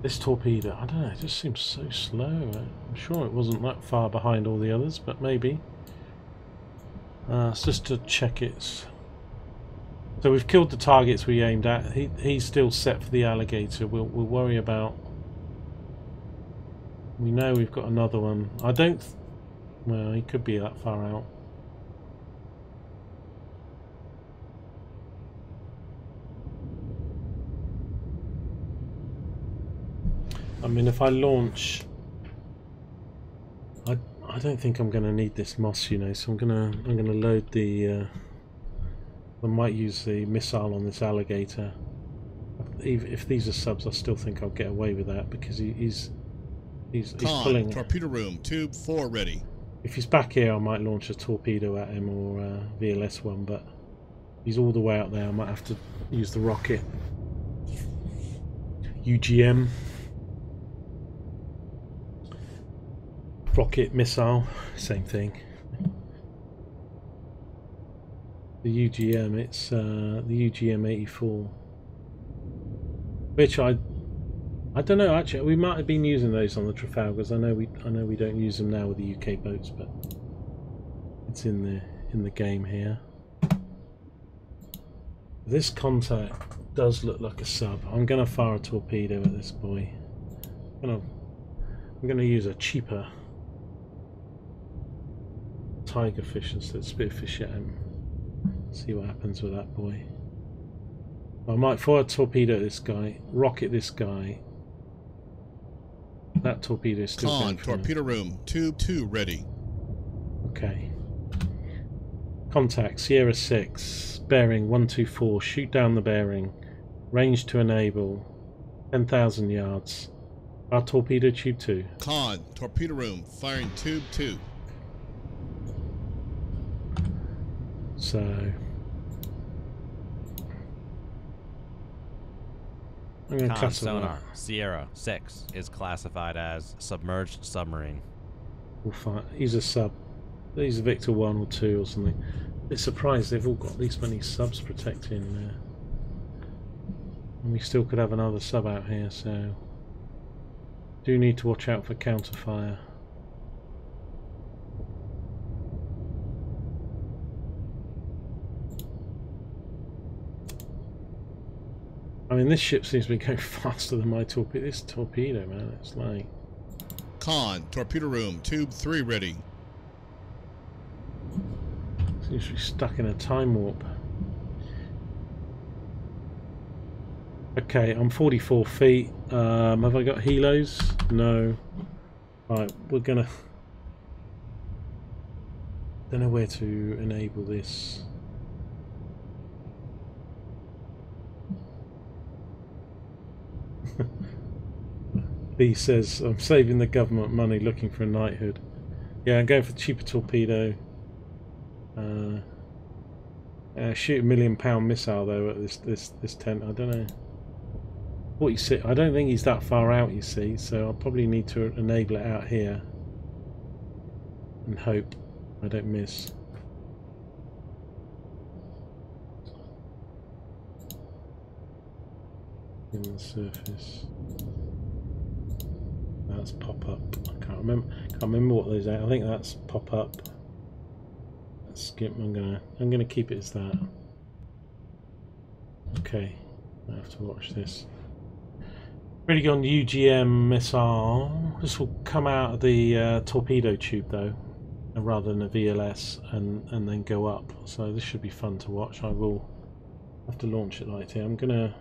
This torpedo, I don't know, it just seems so slow. I'm sure it wasn't that far behind all the others, but maybe. It's just to check it's... So we've killed the targets we aimed at. He's still set for the alligator. We'll worry about... We know we've got another one. I don't... Well, he could be that far out. I mean, if I launch, I don't think I'm going to need this moss, you know. So I'm gonna load the. I might use the missile on this alligator. If these are subs, I still think I'll get away with that because he's pulling. Torpedo room, tube 4 ready. If he's back here, I might launch a torpedo at him or VLS one, but he's all the way out there. I might have to use the rocket. UGM. Rocket missile, same thing. The UGM, it's the UGM 84, which I don't know. Actually, we might have been using those on the Trafalgars. I know we don't use them now with the UK boats, but it's in the game here. This contact does look like a sub. I'm going to fire a torpedo at this boy. I'm going to use a cheaper tiger fish instead of spearfish at him. See what happens with that boy. I might fire a torpedo at this guy, rocket this guy. That torpedo is still going for torpedo room, tube 2 ready. Okay. Contact Sierra 6, bearing 124. Shoot down the bearing. Range to enable 10,000 yards. Our torpedo tube 2. Torpedo room, firing tube 2. So I'm going to classify sonar Sierra 6 is classified as submerged submarine. We'll find, he's a sub. He's a Victor 1 or 2 or something. Bit surprised they've all got these many subs protecting there. And we still could have another sub out here, so do need to watch out for counterfire. I mean, this ship seems to be going faster than my torpedo. This torpedo, man, it's like... torpedo room, tube 3 ready. Seems to be stuck in a time warp. Okay, I'm 44 feet. Have I got helos? No. Right, we're gonna... Don't know where to enable this. B says, I'm saving the government money looking for a knighthood. Yeah, I'm going for the cheaper torpedo. Shoot £1 million missile though at this tent. I don't know. 46. I don't think he's that far out, you see, so I'll probably need to enable it out here and hope I don't miss. In the surface. That's pop up. I can't remember what those are. I think that's pop up. Let's skip. I'm gonna keep it as that. Okay. I have to watch this. Ready on UGM missile. This will come out of the torpedo tube though, rather than a VLS, and then go up. So this should be fun to watch. I will have to launch it like here. I'm gonna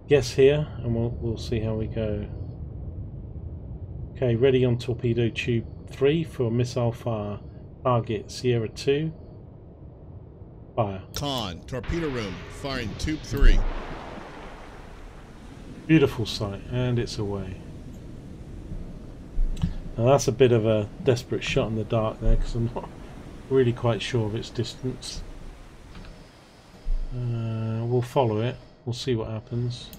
guess here, and we'll see how we go. Okay, ready on torpedo tube 3 for missile fire. Target Sierra 2. Fire. Con, torpedo room, firing tube 3. Beautiful sight, and it's away. Now that's a bit of a desperate shot in the dark there, because I'm not really quite sure of its distance. We'll follow it. We'll see what happens.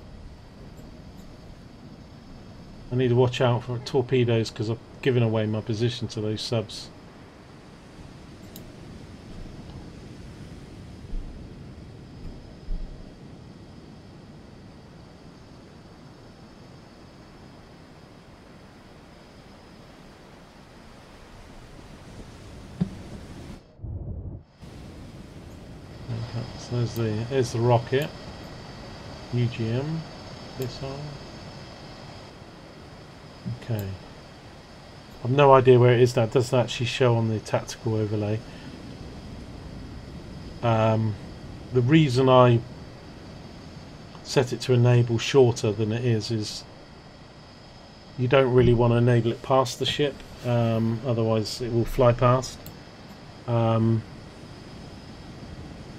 I need to watch out for torpedoes because I've given away my position to those subs. So there's the rocket. UGM missile. Okay. I've no idea where it is now. It doesn't actually show on the tactical overlay. The reason I set it to enable shorter than it is you don't really want to enable it past the ship, otherwise it will fly past.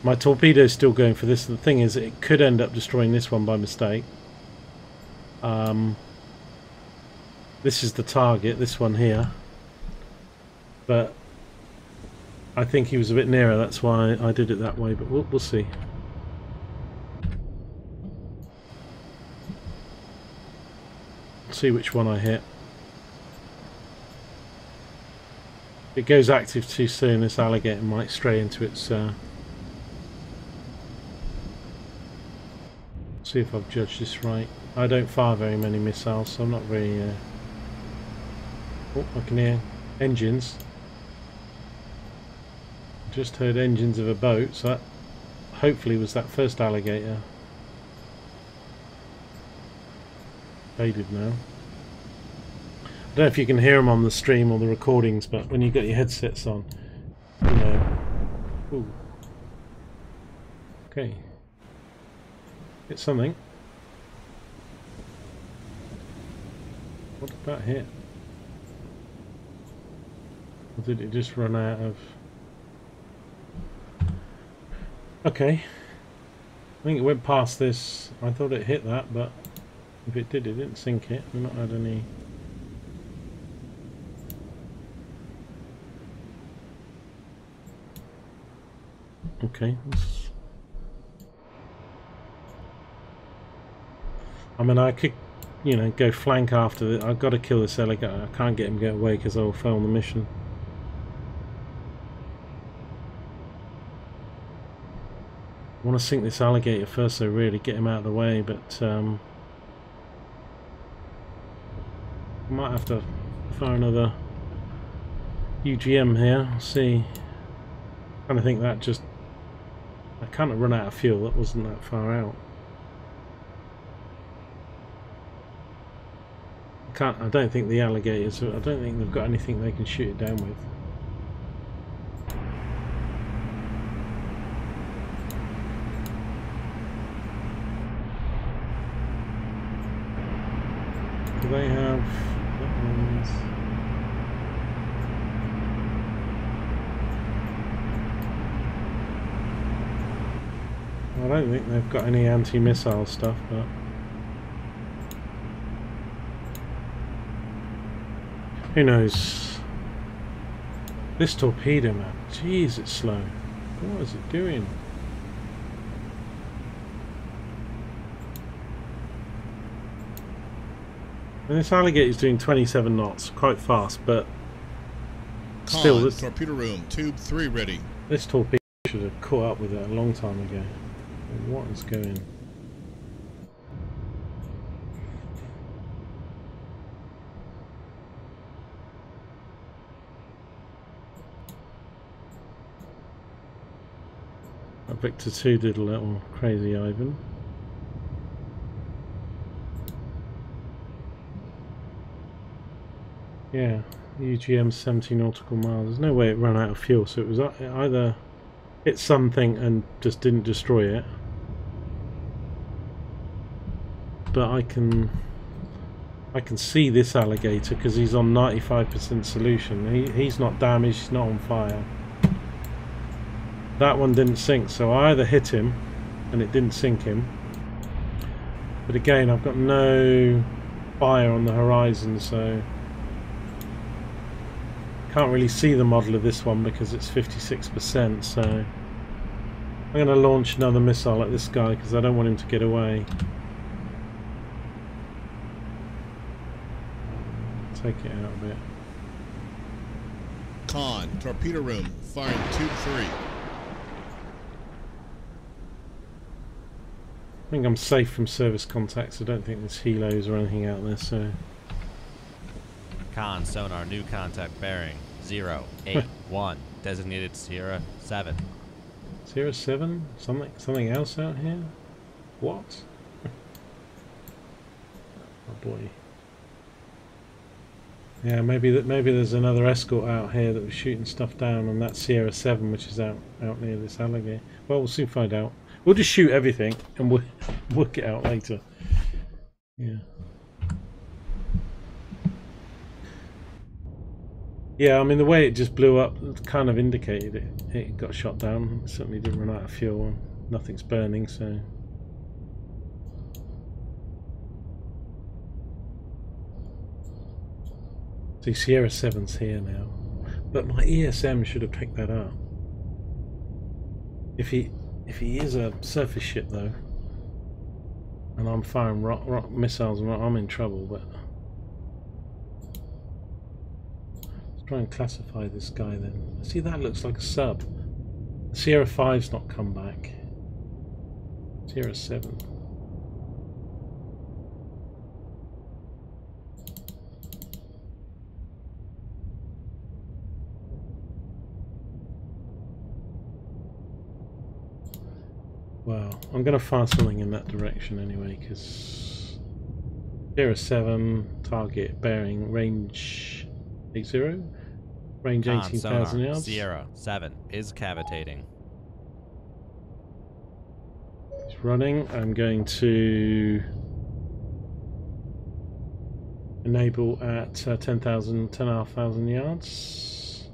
My torpedo is still going for this. The thing is, it could end up destroying this one by mistake. This is the target, this one here. But I think he was a bit nearer, that's why I did it that way, but we'll see. See which one I hit. If it goes active too soon, this alligator might stray into its... see if I've judged this right. I don't fire very many missiles, so I'm not very... Oh, I can hear engines. Just heard engines of a boat, so that hopefully was that first alligator. Faded now. I don't know if you can hear them on the stream or the recordings, but when you got your headsets on, you know. Ooh. Okay. Hit something. What did that hit? Or did it just run out of... Okay. I think it went past this. I thought it hit that, but if it did, it didn't sink it. We've not had any... Okay. I mean, I could, you know, go flank after it. I've got to kill this alligator. I can't get him to get away because I'll fail the mission. I want to sink this alligator first, so really get him out of the way, but I might have to fire another UGM here. I'll see. I kind of think that just... I kind of run out of fuel. That wasn't that far out. I don't think the alligators, I don't think they've got anything they can shoot it down with. Do they have weapons? I don't think they've got any anti-missile stuff, but... who knows? This torpedo, man. Jeez, it's slow. What is it doing? And this alligator is doing 27 knots, quite fast, but still, this torpedo room, tube 3 ready. This torpedo should have caught up with it a long time ago. What is going? Victor 2 did a little crazy Ivan. Yeah, UGM 70 nautical miles. There's no way it ran out of fuel, so it was either hit something and just didn't destroy it. But I can see this alligator because he's on 95% solution. He's not damaged, he's not on fire. That one didn't sink, so I either hit him and it didn't sink him. But again, I've got no fire on the horizon, so can't really see the model of this one because it's 56%, so I'm going to launch another missile at this guy because I don't want him to get away. Take it out a bit. Con, torpedo room, firing tube 3. I think I'm safe from service contacts. I don't think there's helos or anything out there, so... Con, sonar, new contact bearing 081, designated Sierra 7. Sierra 7? Something else out here? What? Oh boy. Yeah, maybe there's another escort out here that was shooting stuff down, and that's Sierra 7, which is out near this alligator. Well, we'll soon find out. We'll just shoot everything and we'll work it out later. Yeah. Yeah, I mean the way it just blew up kind of indicated it got shot down. It certainly didn't run out of fuel. Nothing's burning, so. See, Sierra 7's here now, but my ESM should have picked that up. If he is a surface ship though, and I'm firing rock missiles, I'm in trouble. But let's try and classify this guy then. See, that looks like a sub. Sierra 5's not come back. Sierra 7. Well, I'm going to fire something in that direction anyway, because Sierra 7, target bearing range 80, range 18,000 yards. Sierra 7 is cavitating. It's running. I'm going to enable at 10,500 yards.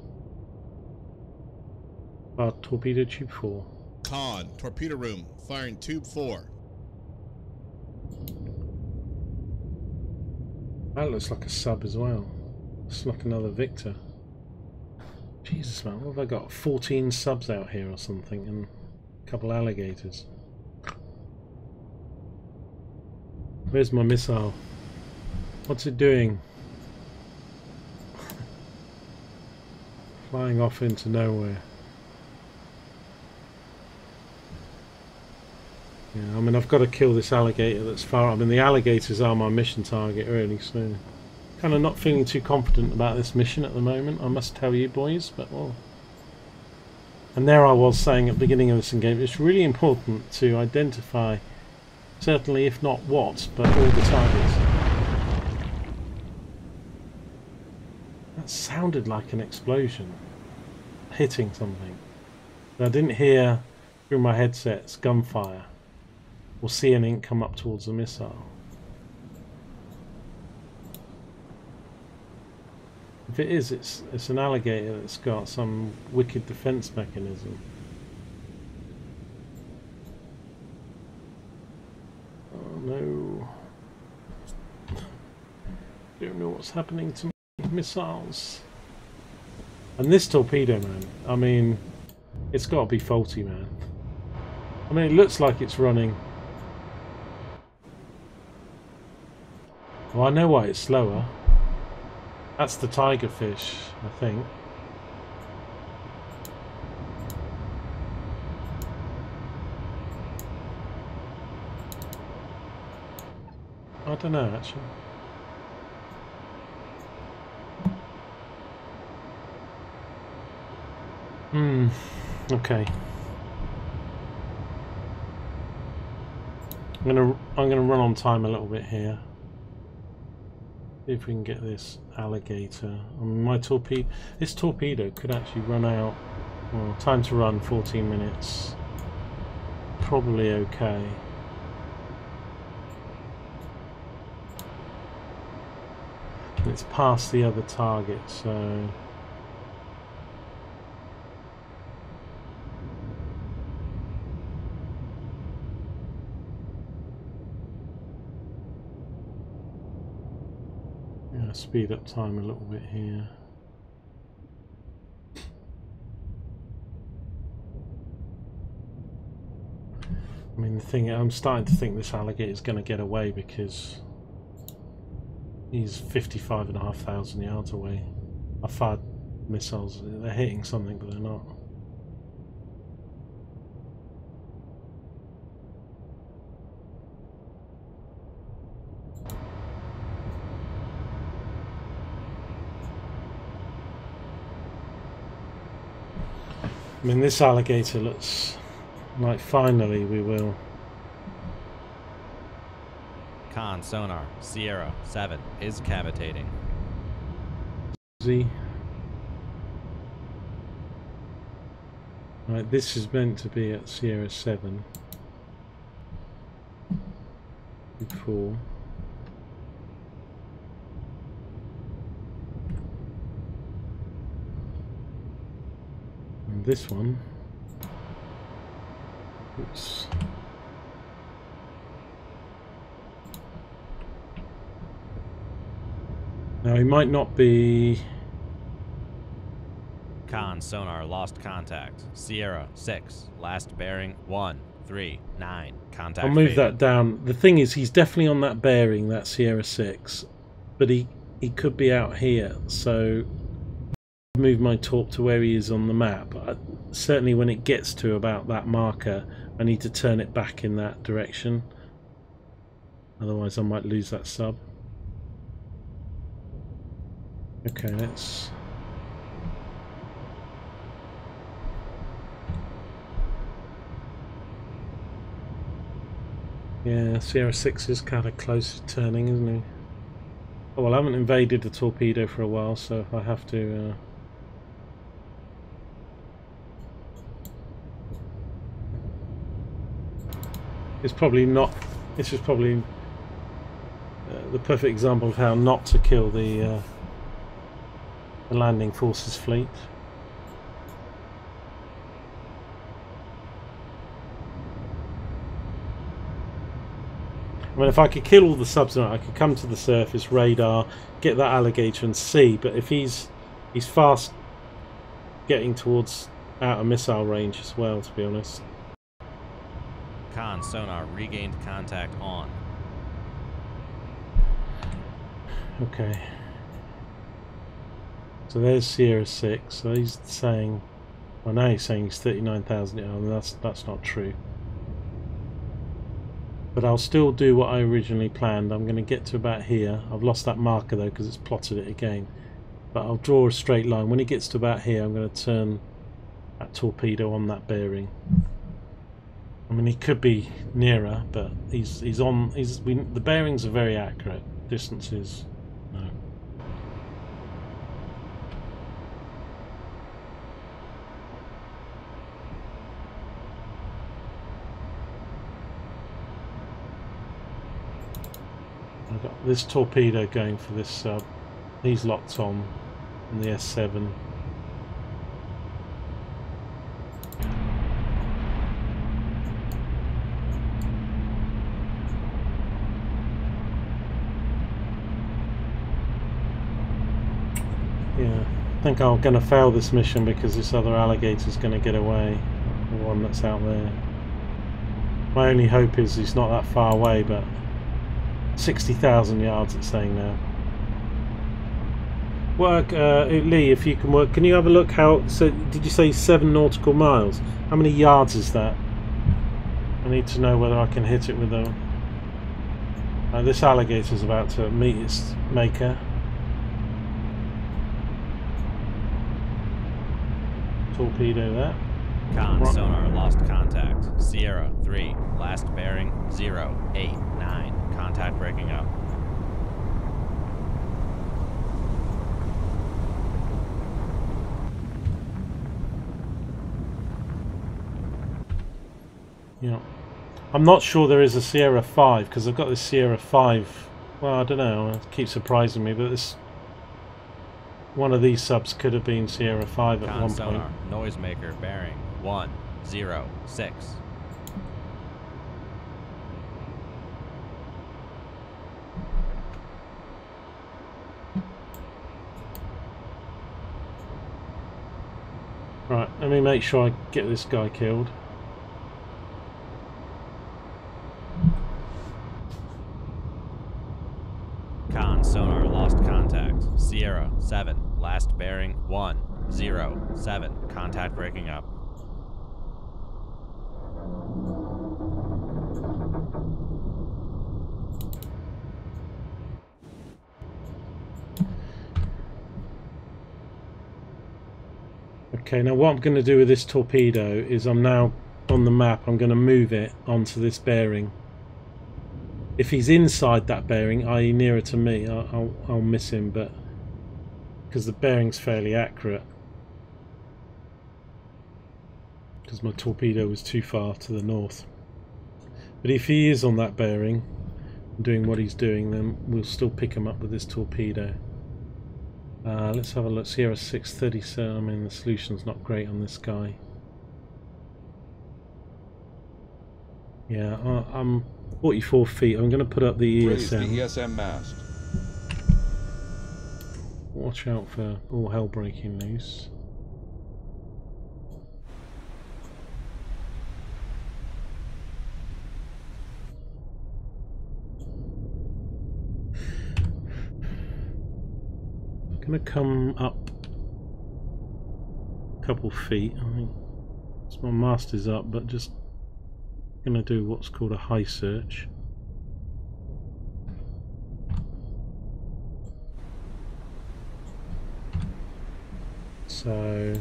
Fire torpedo tube 4. Con, torpedo room, firing tube 4. That looks like a sub as well. It's like another Victor. Jesus man, what have I got? 14 subs out here or something, and a couple alligators. Where's my missile? What's it doing? Flying off into nowhere. Yeah, I mean, I've got to kill this alligator that's far up. I mean, the alligators are my mission target, really, so... Kind of not feeling too confident about this mission at the moment, I must tell you, boys, but well... And there I was saying at the beginning of this game, it's really important to identify, certainly if not what, but all the targets. That sounded like an explosion. Hitting something. But I didn't hear, through my headsets, gunfire. Or see an ink come up towards the missile. If it is, it's an alligator that's got some wicked defense mechanism. Oh no. Don't know what's happening to my missiles. And this torpedo, man, I mean, it's got to be faulty, man. I mean, it looks like it's running. Well, I know why it's slower. That's the tiger fish, I think. I don't know, actually. Okay. I'm gonna run on time a little bit here. If we can get this alligator. I mean, this torpedo could actually run out. Well, time to run 14 minutes. Probably okay. And it's past the other target, so. Speed up time a little bit here. I mean, the thing, I'm starting to think this alligator is going to get away because he's 55,500 yards away. I fired missiles, they're hitting something but they're not. I mean, this alligator looks like finally we will. Con sonar, Sierra 7 is cavitating. Z. Right, this is meant to be at Sierra 7 before. And this one. Oops. Now he might not be. Con sonar lost contact. Sierra 6, last bearing 139. Contact. I'll move faded. that down. The thing is, he's definitely on that bearing, that Sierra 6, but he could be out here. So move my torp to where he is on the map. Certainly, when it gets to about that marker, I need to turn it back in that direction. Otherwise, I might lose that sub. Okay, let's. Yeah, Sierra 6 is kind of close to turning, isn't he? Oh, well, I haven't invaded the torpedo for a while, so if I have to. It's probably not. This is probably the perfect example of how not to kill the landing forces fleet. I mean, if I could kill all the subs, I could come to the surface, radar, get that alligator and see. But if he's fast getting towards out of missile range as well, to be honest. Con sonar regained contact on. Okay. So there's Sierra 6. So he's saying, well, now he's saying he's 39,000. That's not true. But I'll still do what I originally planned. I'm going to get to about here. I've lost that marker though because it's plotted it again. But I'll draw a straight line. When he gets to about here, I'm going to turn that torpedo on that bearing. I mean, he could be nearer, but the bearings are very accurate. Distances, no. I've got this torpedo going for this sub. He's locked on the S7. Yeah, I think I'm going to fail this mission because this other alligator's going to get away, the one that's out there. My only hope is he's not that far away, but 60,000 yards it's saying now. Work, Lee, if you can work. Can you have a look how, so did you say 7 nautical miles? How many yards is that? I need to know whether I can hit it with a... this alligator's about to meet its maker. Torpedo that. Con sonar lost contact. Sierra 3, last bearing 089. Contact breaking up. Yeah. I'm not sure there is a Sierra 5 because I've got this Sierra 5. Well, I don't know. It keeps surprising me, but this one of these subs could have been Sierra 5 at Con one sonar, point. noisemaker bearing 106. Right, let me make sure I get this guy killed. Con sonar lost contact. Sierra 7, last bearing 107. Contact breaking up. Okay, now what I'm going to do with this torpedo is I'm now on the map. I'm going to move it onto this bearing. If he's inside that bearing, i.e. nearer to me, I'll miss him, but because the bearing's fairly accurate, because my torpedo was too far to the north. But if he is on that bearing, doing what he's doing, then we'll still pick him up with this torpedo. Let's have a look. Sierra 637. I mean, the solution's not great on this guy. Yeah, I'm 44 feet. I'm going to put up the Raise the ESM. ESM mast. Watch out for all hell breaking loose. Going to come up a couple feet. I think my mast is up, but just going to do what's called a high search. So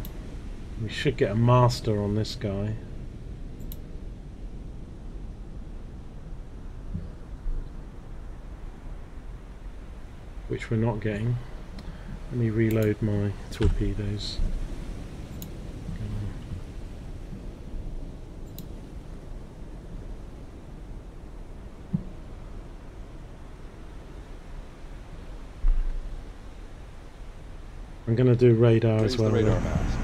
we should get a master on this guy. Which we're not getting. Let me reload my torpedoes. I'm going to do radar Raise as well. the radar mast.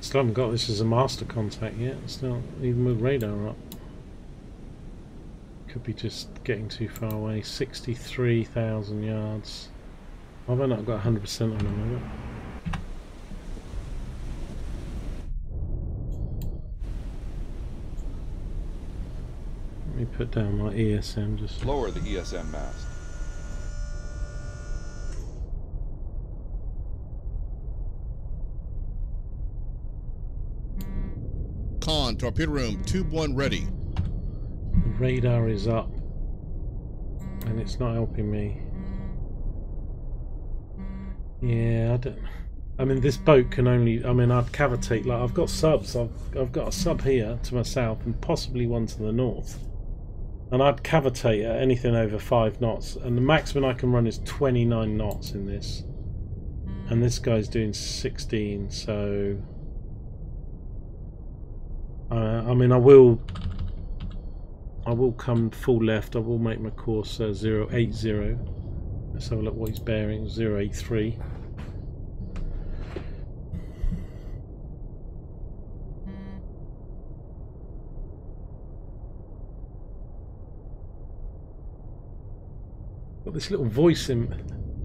Still haven't got this as a master contact yet. Still, even with radar up. Could be just getting too far away. 63,000 yards. Have I not got 100% on them? Let me put down my ESM just. Lower the ESM mast. Con, torpedo room, tube 1 ready. The radar is up and it's not helping me. Yeah, I mean this boat can only, I mean I'd cavitate, like I've got subs, I've got a sub here to my south and possibly one to the north, and I'd cavitate at anything over 5 knots, and the maximum I can run is 29 knots in this, and this guy's doing 16, so I mean I will come full left. I will make my course 080. Let's have a look what he's bearing. 083. Got this little voice in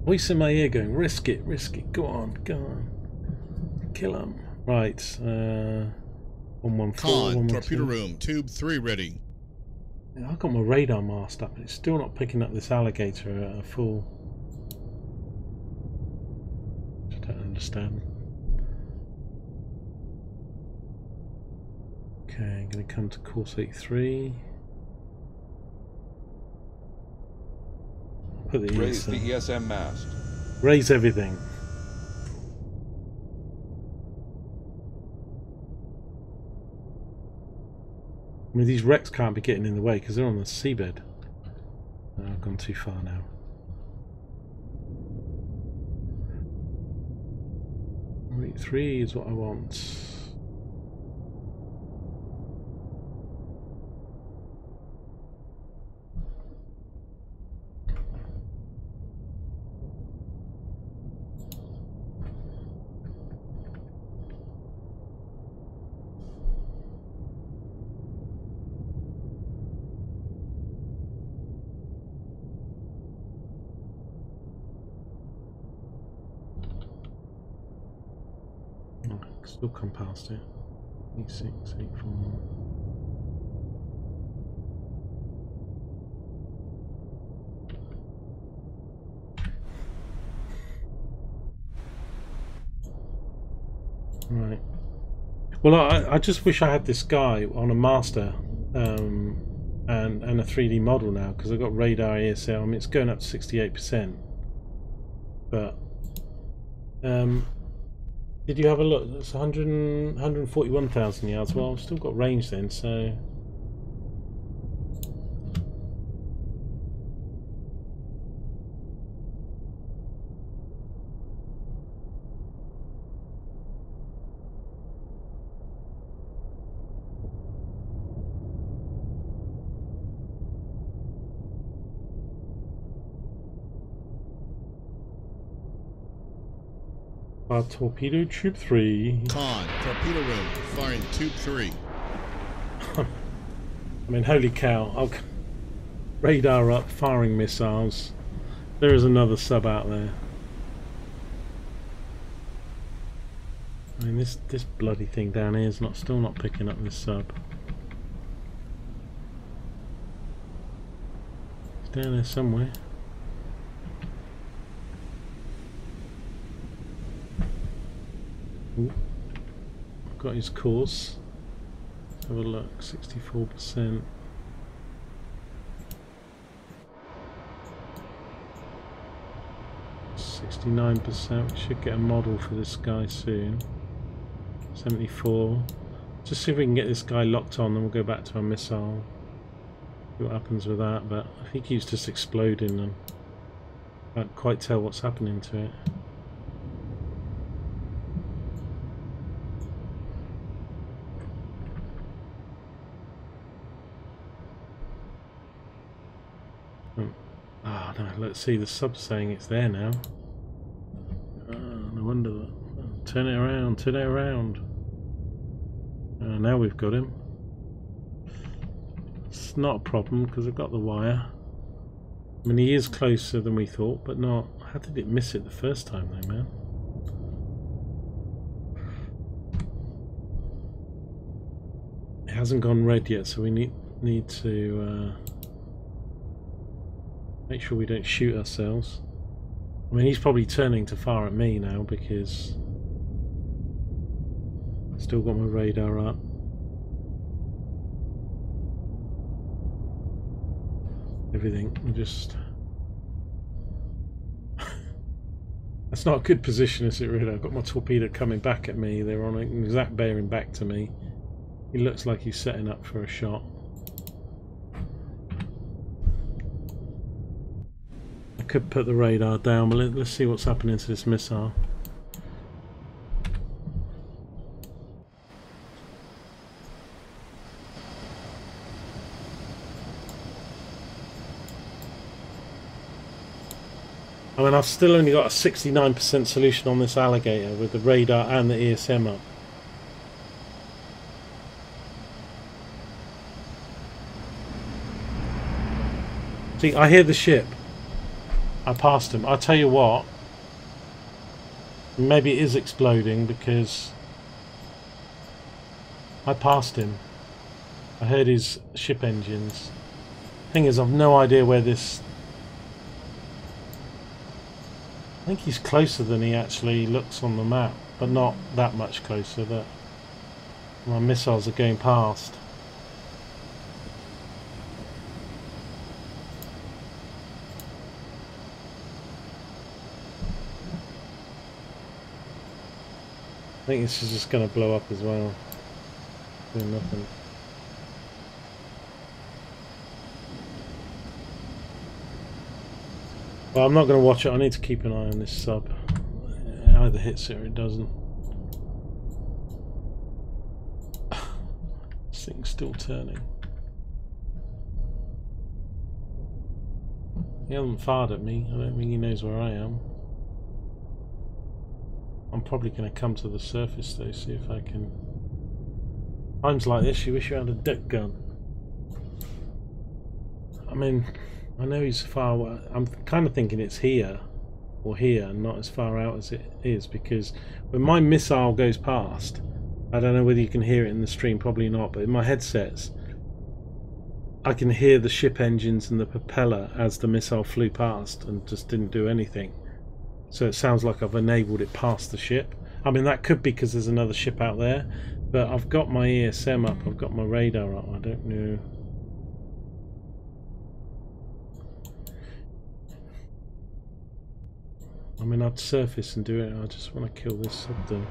my ear going, risk it, go on, kill him. Right, 114. Con, torpedo room, tube 3 ready. Yeah, I've got my radar mast up, and it's still not picking up this alligator at a full. I don't understand. Okay, I'm going to come to course 83. Put the Raise the ESM. ESM mast. Raise everything. I mean, these wrecks can't be getting in the way because they're on the seabed. I've gone too far now. Route 3 is what I want. Still come past it. 86, 84. Right. Well, I just wish I had this guy on a master and a 3D model now, because I've got radar ESL. I mean, it's going up to 68%. But did you have a look? It's 141,000 yards. Well, I've still got range then, so. Torpedo Tube 3. Con, torpedo room, firing tube 3. I mean, holy cow. I'll radar up, firing missiles. There is another sub out there. I mean, this bloody thing down here is still not picking up this sub. It's down there somewhere. Ooh. I've got his course. Let's have a look. 64%. 69%. We should get a model for this guy soon. 74. Just see if we can get this guy locked on, then we'll go back to our missile. See what happens with that, but I think he's just exploding and I can't quite tell what's happening to it. Oh no, let's see, the sub's saying it's there now. No wonder that. Turn it around, turn it around. Now we've got him. It's not a problem because I've got the wire. I mean, he is closer than we thought, but not. How did it miss it the first time though, man? It hasn't gone red yet, so we need to make sure we don't shoot ourselves. I mean, he's probably turning to fire at me now because I've still got my radar up. Everything, just that's not a good position, is it really? I've got my torpedo coming back at me. They're on an exact bearing back to me. He looks like he's setting up for a shot. I could put the radar down, but let's see what's happening to this missile. I mean, I've still only got a 69% solution on this alligator with the radar and the ESM up. See, I hear the ship. I passed him. I'll tell you what. Maybe it is exploding because I passed him. I heard his ship engines. Thing is, I've no idea where this... I think he's closer than he actually looks on the map, but not that much closer that my missiles are going past. I think this is just going to blow up as well. Doing nothing. Well, I'm not going to watch it. I need to keep an eye on this sub. It either hits it or it doesn't. This thing's still turning. He hasn't fired at me. I don't think he knows where I am. I'm probably going to come to the surface though, see if I can... Times like this, you wish you had a duck gun. I mean, I know he's far away. I'm kind of thinking it's here or here, not as far out as it is, because when my missile goes past, I don't know whether you can hear it in the stream, probably not, but in my headsets I can hear the ship engines and the propeller as the missile flew past and just didn't do anything. So it sounds like I've enabled it past the ship. I mean, that could be because there's another ship out there, but I've got my ESM up, I've got my radar up, I don't know. I mean, I'd surface and do it, I just want to kill this sub though.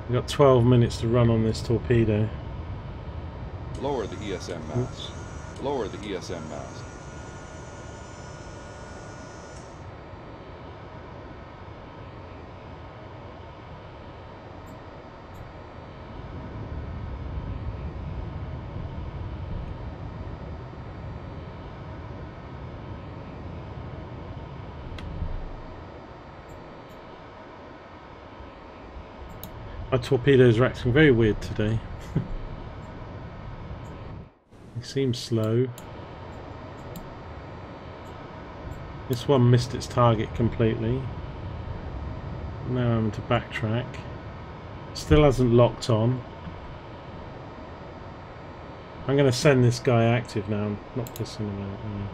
We've got 12 minutes to run on this torpedo. Lower the ESM mast. Lower the ESM mast. My torpedoes are acting very weird today. They seem slow. This one missed its target completely. Now I'm having to backtrack. Still hasn't locked on. I'm going to send this guy active now. I'm not pissing him out. No.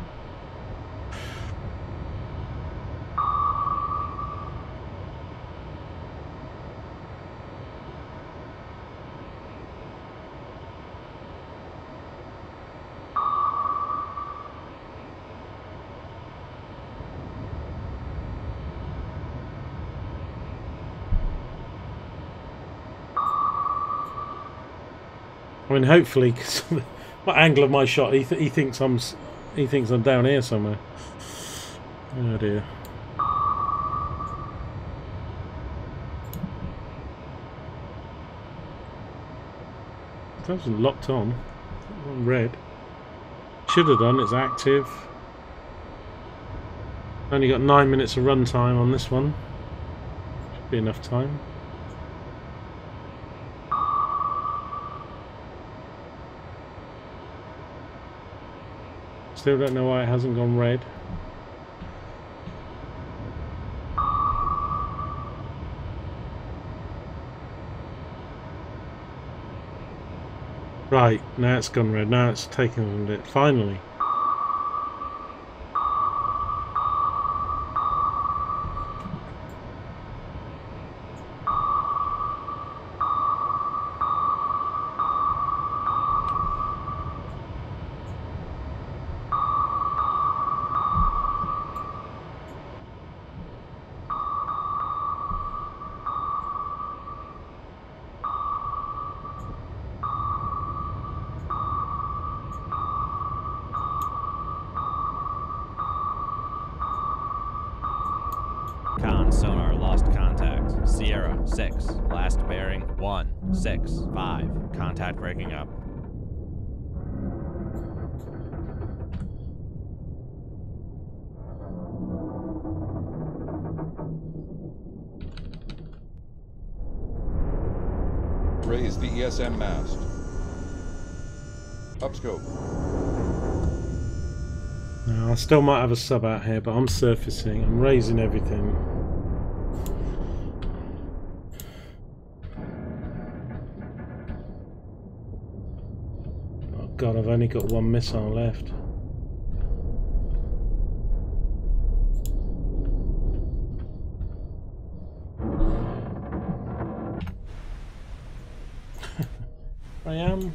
I mean, hopefully, because my angle of my shot, he thinks I'm down here somewhere. Oh dear. It hasn't locked on. On red. Should have done. It's active. Only got 9 minutes of run time on this one. Should be enough time. Still don't know why it hasn't gone red. Right, now it's gone red. Now it's taken it. Finally. Sonar lost contact. Sierra 6, last bearing 165. Contact breaking up. Raise the ESM mast. Upscope. Now, I still might have a sub out here, but I'm surfacing. I'm raising everything. Oh God, I've only got one missile left. I am.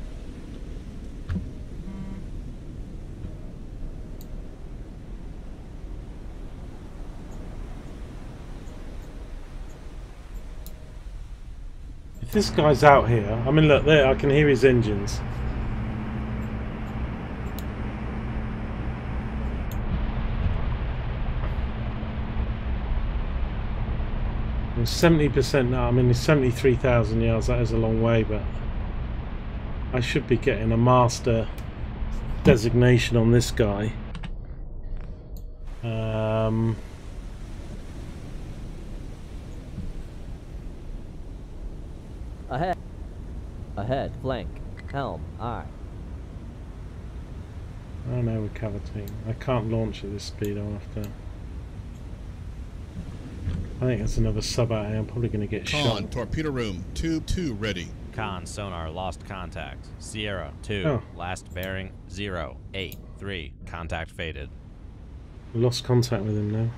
this guy's out here, I mean, look there, I can hear his engines. I'm 70% now. I mean, it's 73,000 yards. That is a long way, but I should be getting a master designation on this guy. Ahead, flank, helm, aye. Oh no, we're coveting. I can't launch at this speed. I'll have to. I think that's another sub out here. I'm probably going to get Con, shot. torpedo room, tube 2 ready. Con, sonar, lost contact. Sierra, 2, Oh. last bearing, 0, 8, 3, contact faded. Lost contact with him now.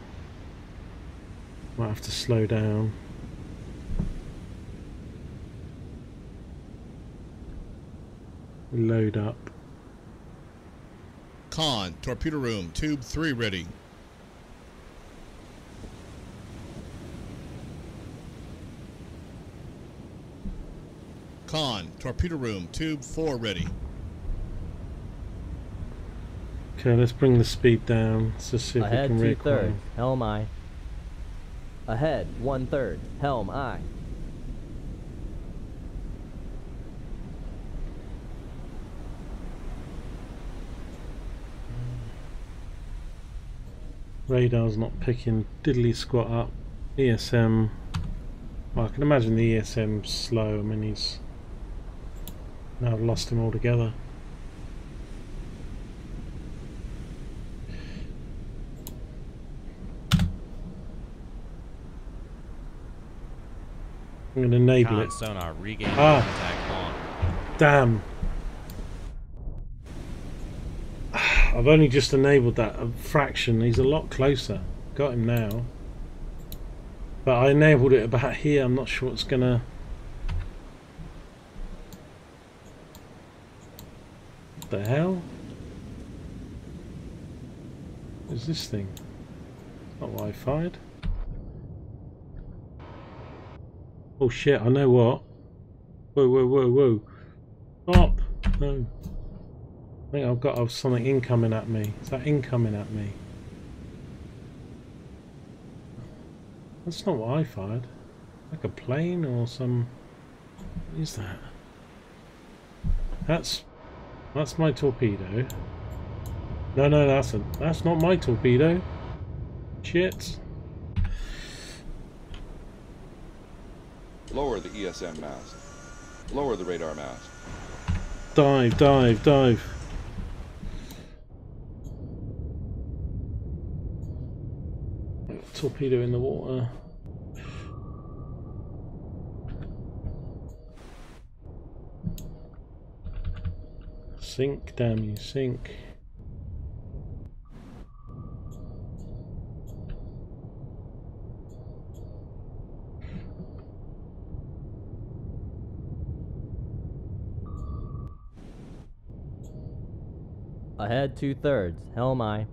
Might have to slow down. Load up. Con, torpedo room, tube 3 ready. Con, torpedo room, tube 4 ready. Okay, let's bring the speed down. Let's just see if Ahead we can 2/3, recline. helm aye. Ahead 1/3, helm aye. Radar's not picking diddly squat up. ESM. Well, I can imagine the ESM's slow. I mean, he's. Now I've lost him altogether. I'm going to enable Con, it. sonar, regain Ah. contact on. Damn. I've only just enabled that a fraction. He's a lot closer. Got him now. But I enabled it about here. I'm not sure it's gonna. What the hell? What is this thing? It's not Wi-Fi'd. Oh shit! I know what. Whoa, whoa, whoa, whoa! Stop! No. I think I've got something incoming at me. Is that incoming at me? That's not what I fired. Like a plane or some. What is that? That's my torpedo. No, that's not my torpedo. Shit. Lower the ESM mast. Lower the radar mast. Dive, dive, dive. Torpedo in the water. Sink, damn you, sink. Ahead 2/3, helm aye.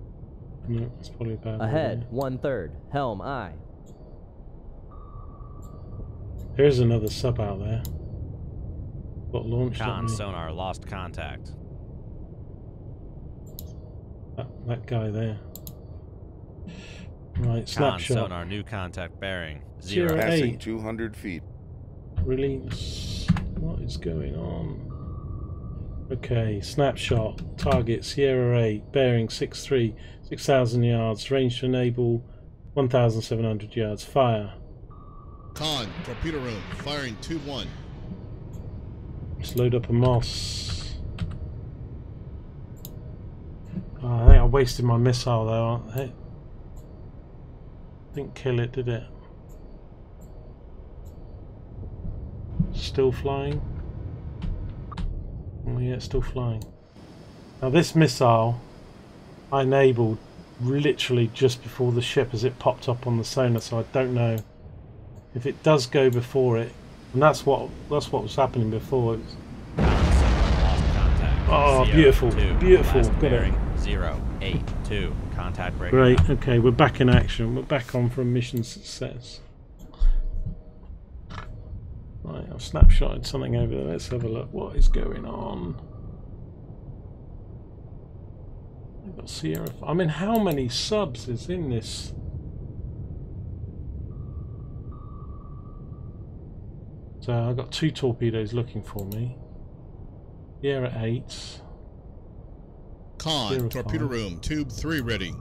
No, it's probably bad. Ahead 1/3, helm aye. There's another sub out there. Got launched at Con, me. sonar, lost contact. That guy there. Right, Con, snapshot. sonar, new contact bearing, 0. Zero. Passing Hey. 200 feet. Release. What is going on? Okay, snapshot. Target Sierra 8, bearing 63, 6,000 yards. Range to enable 1,700 yards. Fire. Con, torpedo room, firing tube 1. Let's load up a Moss. Oh, I think I wasted my missile though. Didn't kill it, did it? Still flying? Oh yeah, it's still flying. Now this missile I enabled literally just before the ship as it popped up on the sonar, so I don't know if it does go before it. And that's what was happening before. It was, Con, sonar, lost contact. Oh, Sierra, beautiful, 2, beautiful. last Got it. bearing, 0, 8, 2, contact breaking great, up. okay, we're back in action. We're back on for a mission success. Right, I've snapshotted something over there. Let's have a look. What is going on? I've got Sierra. I mean, how many subs is in this? So I've got 2 torpedoes looking for me. Sierra 8. Con, Sierra torpedo 5. room, tube 3 ready.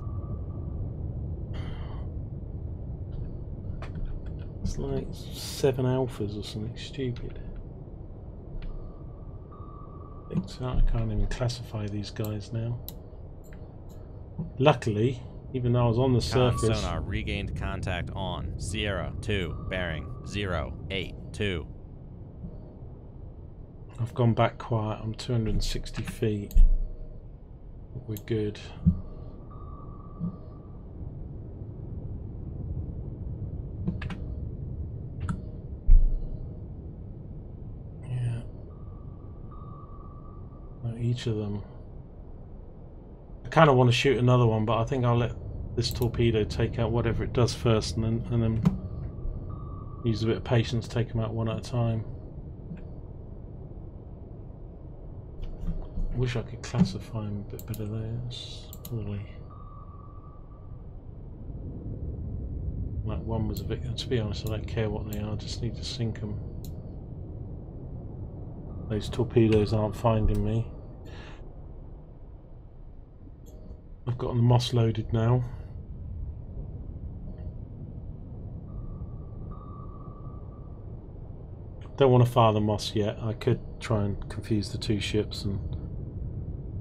It's like 7 alphas or something stupid. I can't even classify these guys now. Luckily, even though I was on the Con surface. sonar regained contact on Sierra 2, bearing 082. I've gone back quiet. I'm 260 feet. We're good. Yeah. Each of them. I kind of want to shoot another one, but I think I'll let this torpedo take out whatever it does first, and then use a bit of patience, take them out one at a time. Wish I could classify them a bit better there. It's poorly. Like one was a victim. To be honest, I don't care what they are. I just need to sink them. Those torpedoes aren't finding me. I've got the moss loaded now. Don't want to fire the moss yet. I could try and confuse the 2 ships,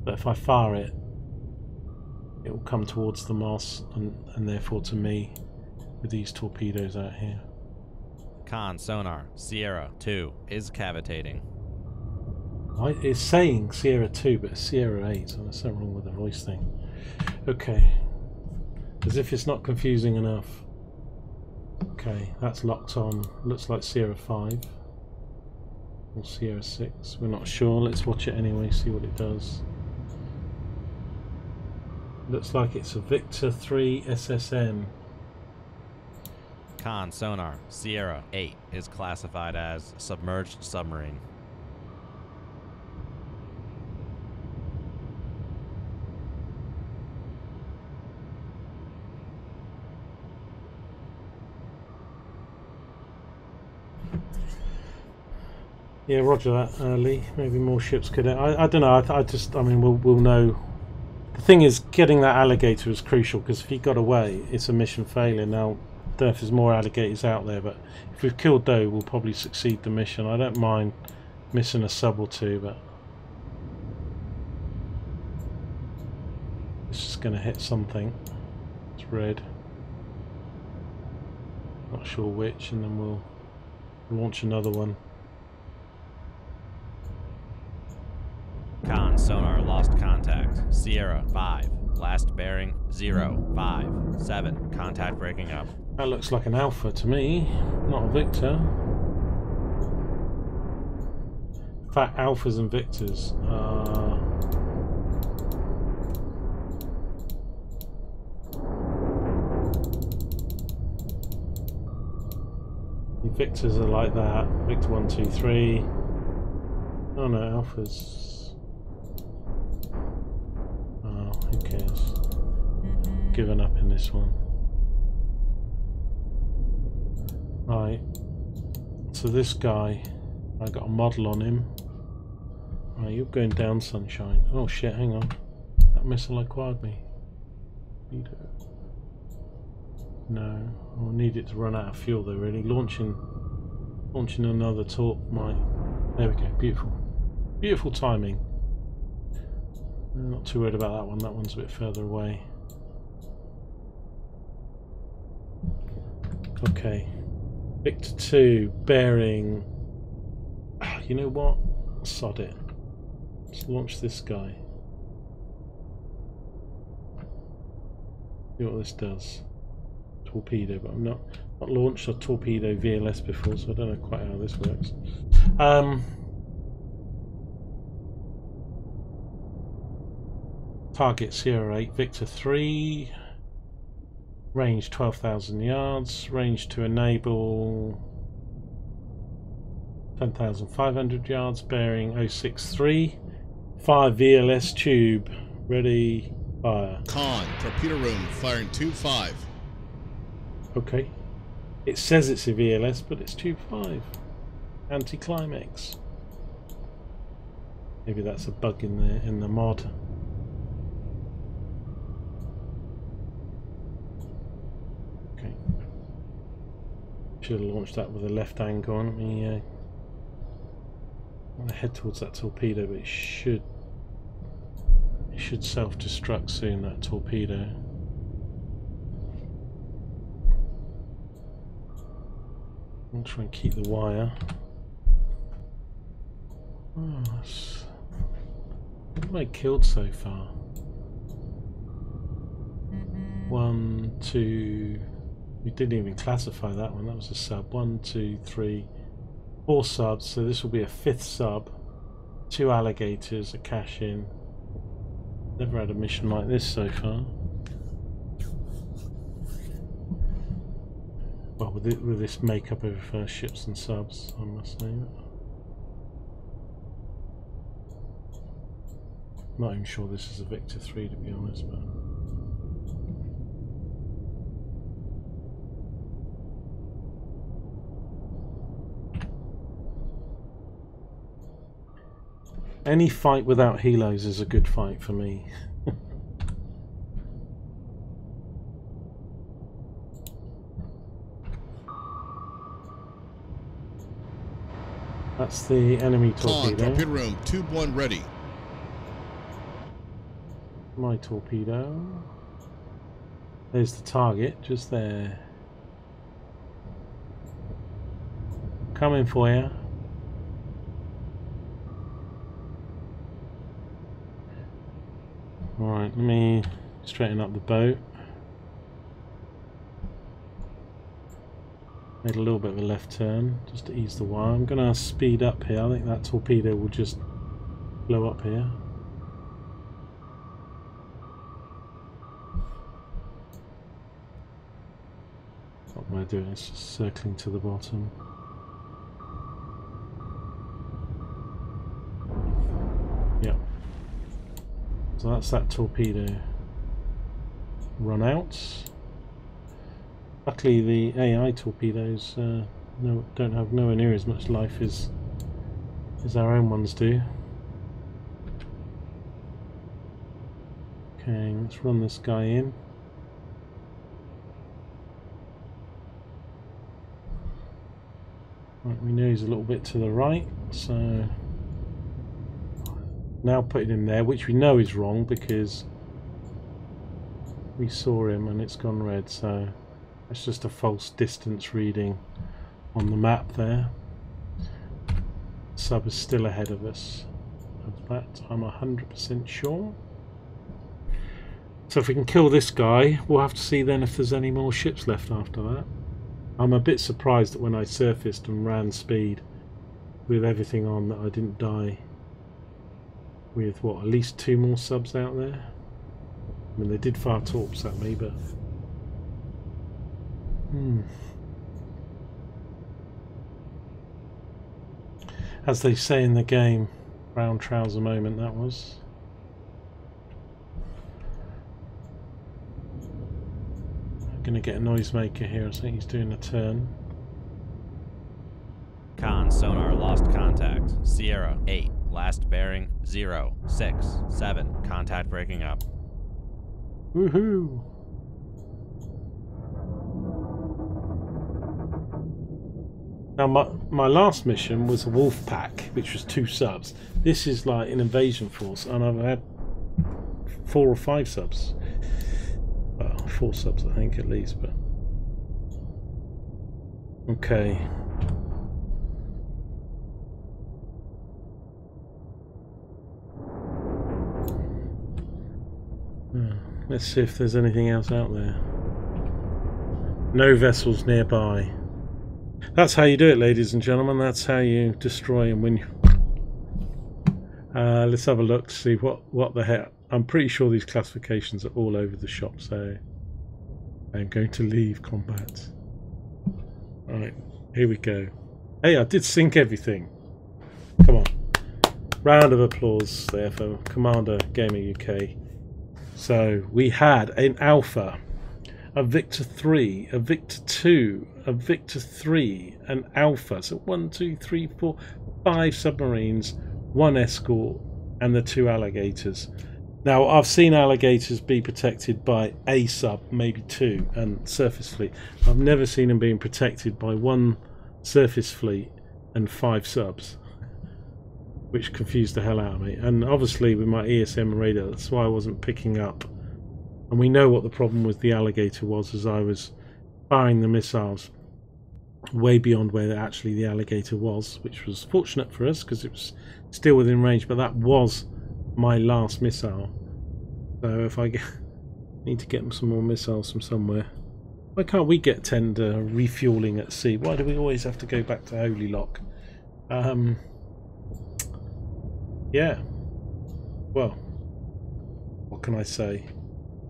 but if I fire it, it will come towards the moss and therefore to me with these torpedoes out here. Con sonar Sierra 2 is cavitating. It's saying Sierra 2, but it's Sierra 8, so there's something wrong with the voice thing. Okay. As if it's not confusing enough. Okay, that's locked on. Looks like Sierra 5. Or Sierra 6. We're not sure. Let's watch it anyway, see what it does. Looks like it's a Victor 3 SSN. Con sonar Sierra 8 is classified as submerged submarine. Yeah, roger that, Lee. Maybe more ships could. I don't know. I mean, we'll know. The thing is, getting that alligator is crucial, because if he got away, it's a mission failure. Now, I don't know if there's more alligators out there, but if we've killed Doe, we'll probably succeed the mission. I don't mind missing a sub or 2, but it's just going to hit something. It's red. Not sure which, and then we'll launch another one. Con sonar lost contact. Sierra 5. Last bearing 057. Contact breaking up. That looks like an Alpha to me, not a Victor. In fact, Alphas and Victors are... The Victors are like that. Victor 1, 2, 3. Oh no, Alphas. Oh, who cares? Given up in this one. Right, so this guy, I got a model on him. Right, you're going down, sunshine. Oh shit, hang on. That missile acquired me. No, I'll need it to run out of fuel though, really. Launching another torp might... There we go, beautiful. Beautiful timing. I'm not too worried about that one's a bit further away. Okay. Victor 2, bearing... You know what? Sod it. Let's launch this guy. See what this does. Torpedo, but I'm not launched a torpedo VLS before, so I don't know quite how this works. Target Sierra 8, Victor 3. Range 12,000 yards. Range to enable 10,500 yards, bearing 063. Fire VLS tube. Ready, fire. Con, torpedo room, firing tube 5. Okay. It says it's a VLS, but it's tube 5. Anti-climax. Maybe that's a bug in the mod. Okay. Should have launched that with a left angle on. Let me I'm gonna head towards that torpedo, but it should self-destruct soon, that torpedo. I'll try and keep the wire. Oh, what have I killed so far? 1, 2. We didn't even classify that one. That was a sub. 1, 2, 3, 4 subs. So this will be a 5th sub. 2 alligators, a cache-in. Never had a mission like this so far. Well, with this makeup of ships and subs, I must say. Not even sure this is a Victor 3, to be honest, but any fight without helos is a good fight for me. That's the enemy torpedo. Con, torpedo room, tube 1 ready. My torpedo. There's the target, just there. Coming for you. Alright, let me straighten up the boat. Made a little bit of a left turn just to ease the wire. I'm going to speed up here. I think that torpedo will just blow up here. What am I doing? It's just circling to the bottom. Yep. So that's that torpedo run out. Luckily the AI torpedoes don't have nowhere near as much life as our own ones do. Okay, let's run this guy in. Right, we know he's a little bit to the right, so now putting him there, which we know is wrong because we saw him and it's gone red, so that's just a false distance reading on the map there. Sub is still ahead of us. Of that I'm 100% sure. So if we can kill this guy, we'll have to see then if there's any more ships left after that. I'm a bit surprised that when I surfaced and ran speed with everything on that I didn't die with, what, at least 2 more subs out there? I mean, they did fire torps at me, but as they say in the game, brown trouser moment that was. I'm gonna get a noisemaker here. I think he's doing a turn. Con sonar lost contact. Sierra 8, last bearing 0, 6, 7, contact breaking up. Woohoo! Now my last mission was a wolf pack, which was 2 subs. This is like an invasion force, and I've had 4 or 5 subs. Well, 4 subs I think at least, but okay. Let's see if there's anything else out there. No vessels nearby. That's how you do it, ladies and gentlemen. That's how you destroy and win. Let's have a look to see what the heck. I'm pretty sure these classifications are all over the shop, so I'm going to leave combat. Alright, here we go. Hey, I did sync everything. Come on. Round of applause there for Commander Gamer UK. So we had an Alpha, a Victor 3, a Victor 2, a Victor 3, an Alpha. So 1, 2, 3, 4, 5 submarines, 1 escort, and the 2 alligators. Now, I've seen alligators be protected by a sub, maybe 2, and surface fleet. I've never seen them being protected by 1 surface fleet and 5 subs, which confused the hell out of me. And obviously with my ESM radar, that's why I wasn't picking up. And we know what the problem with the alligator was, as I was firing the missiles way beyond where actually the alligator was, which was fortunate for us because it was still within range, but that was my last missile. So if I need to get some more missiles from somewhere. Why can't we get tender refueling at sea? Why do we always have to go back to Holy Lock? Yeah. Well, what can I say?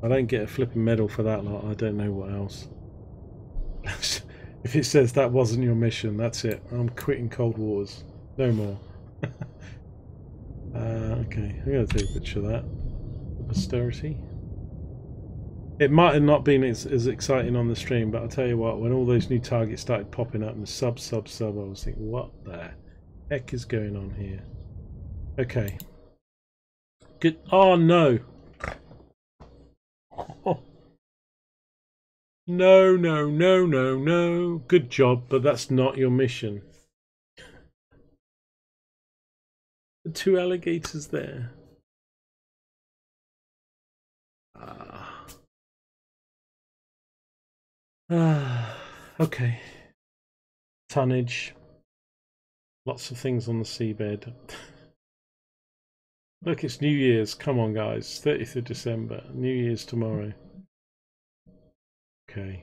I don't get a flipping medal for that lot. I don't know what else. If it says that wasn't your mission, that's it. I'm quitting Cold Wars. No more. Okay, I'm going to take a picture of that. Posterity. It might have not been as exciting on the stream, but I'll tell you what, when all those new targets started popping up and sub, I was thinking, what the heck is going on here? Okay. Good. Oh, no. Oh. No, no, no, no, no. Good job, but that's not your mission. The 2 alligators there. Okay. Tonnage. Lots of things on the seabed. Look, it's New Year's. Come on, guys. 30th of December. New Year's tomorrow. Okay.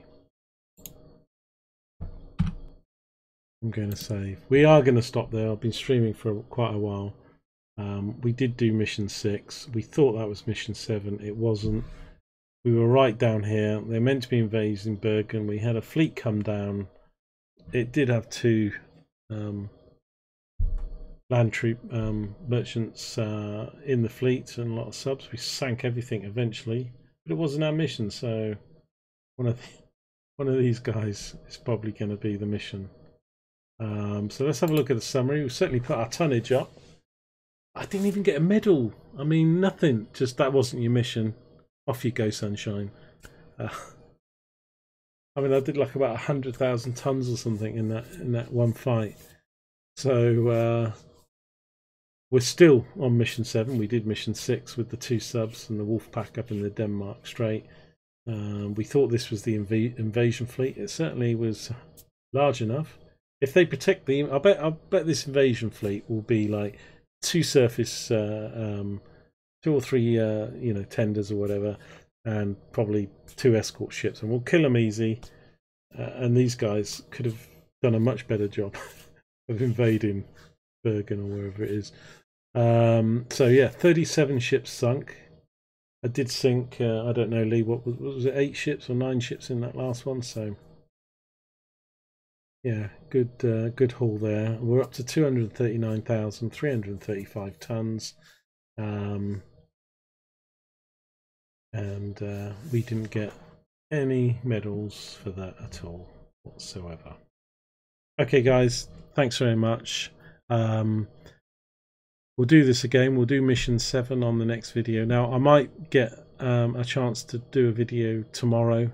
I'm going to save. We are going to stop there. I've been streaming for quite a while. We did do mission 6. We thought that was mission 7. It wasn't. We were right down here. They're meant to be invading Bergen. We had a fleet come down. It did have 2 land troop merchants in the fleet and a lot of subs. We sank everything eventually, but it wasn't our mission. So one of these guys is probably going to be the mission. So let's have a look at the summary. We've certainly put our tonnage up. I didn't even get a medal. I mean, nothing. Just that wasn't your mission. Off you go, sunshine. I mean, I did like about 100,000 tons or something in that one fight. So we're still on mission 7. We did mission 6 with the 2 subs and the wolf pack up in the Denmark Strait. We thought this was the invasion fleet. It certainly was large enough. If they protect the, I bet this invasion fleet will be like 2 surface, 2 or 3, you know, tenders or whatever, and probably 2 escort ships, and we'll kill them easy. And these guys could have done a much better job of invading Bergen or wherever it is. So yeah, 37 ships sunk. I did sink, I don't know, Lee, what was it, 8 ships or 9 ships in that last one? So yeah, good haul there. We're up to 239,335 tons. And we didn't get any medals for that at all whatsoever. Okay guys, thanks very much. We'll do this again. We'll do mission 7 on the next video. Now I might get a chance to do a video tomorrow,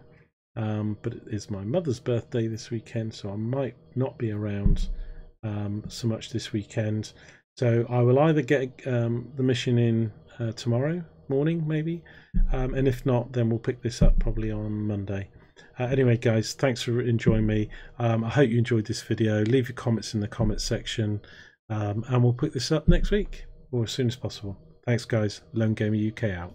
but it is my mother's birthday this weekend, so I might not be around so much this weekend. So I will either get the mission in tomorrow morning maybe, and if not, then we'll pick this up probably on Monday. Anyway guys, thanks for enjoying me. I hope you enjoyed this video. Leave your comments in the comment section, and we'll pick this up next week or as soon as possible. Thanks guys. Lone Gamer UK out.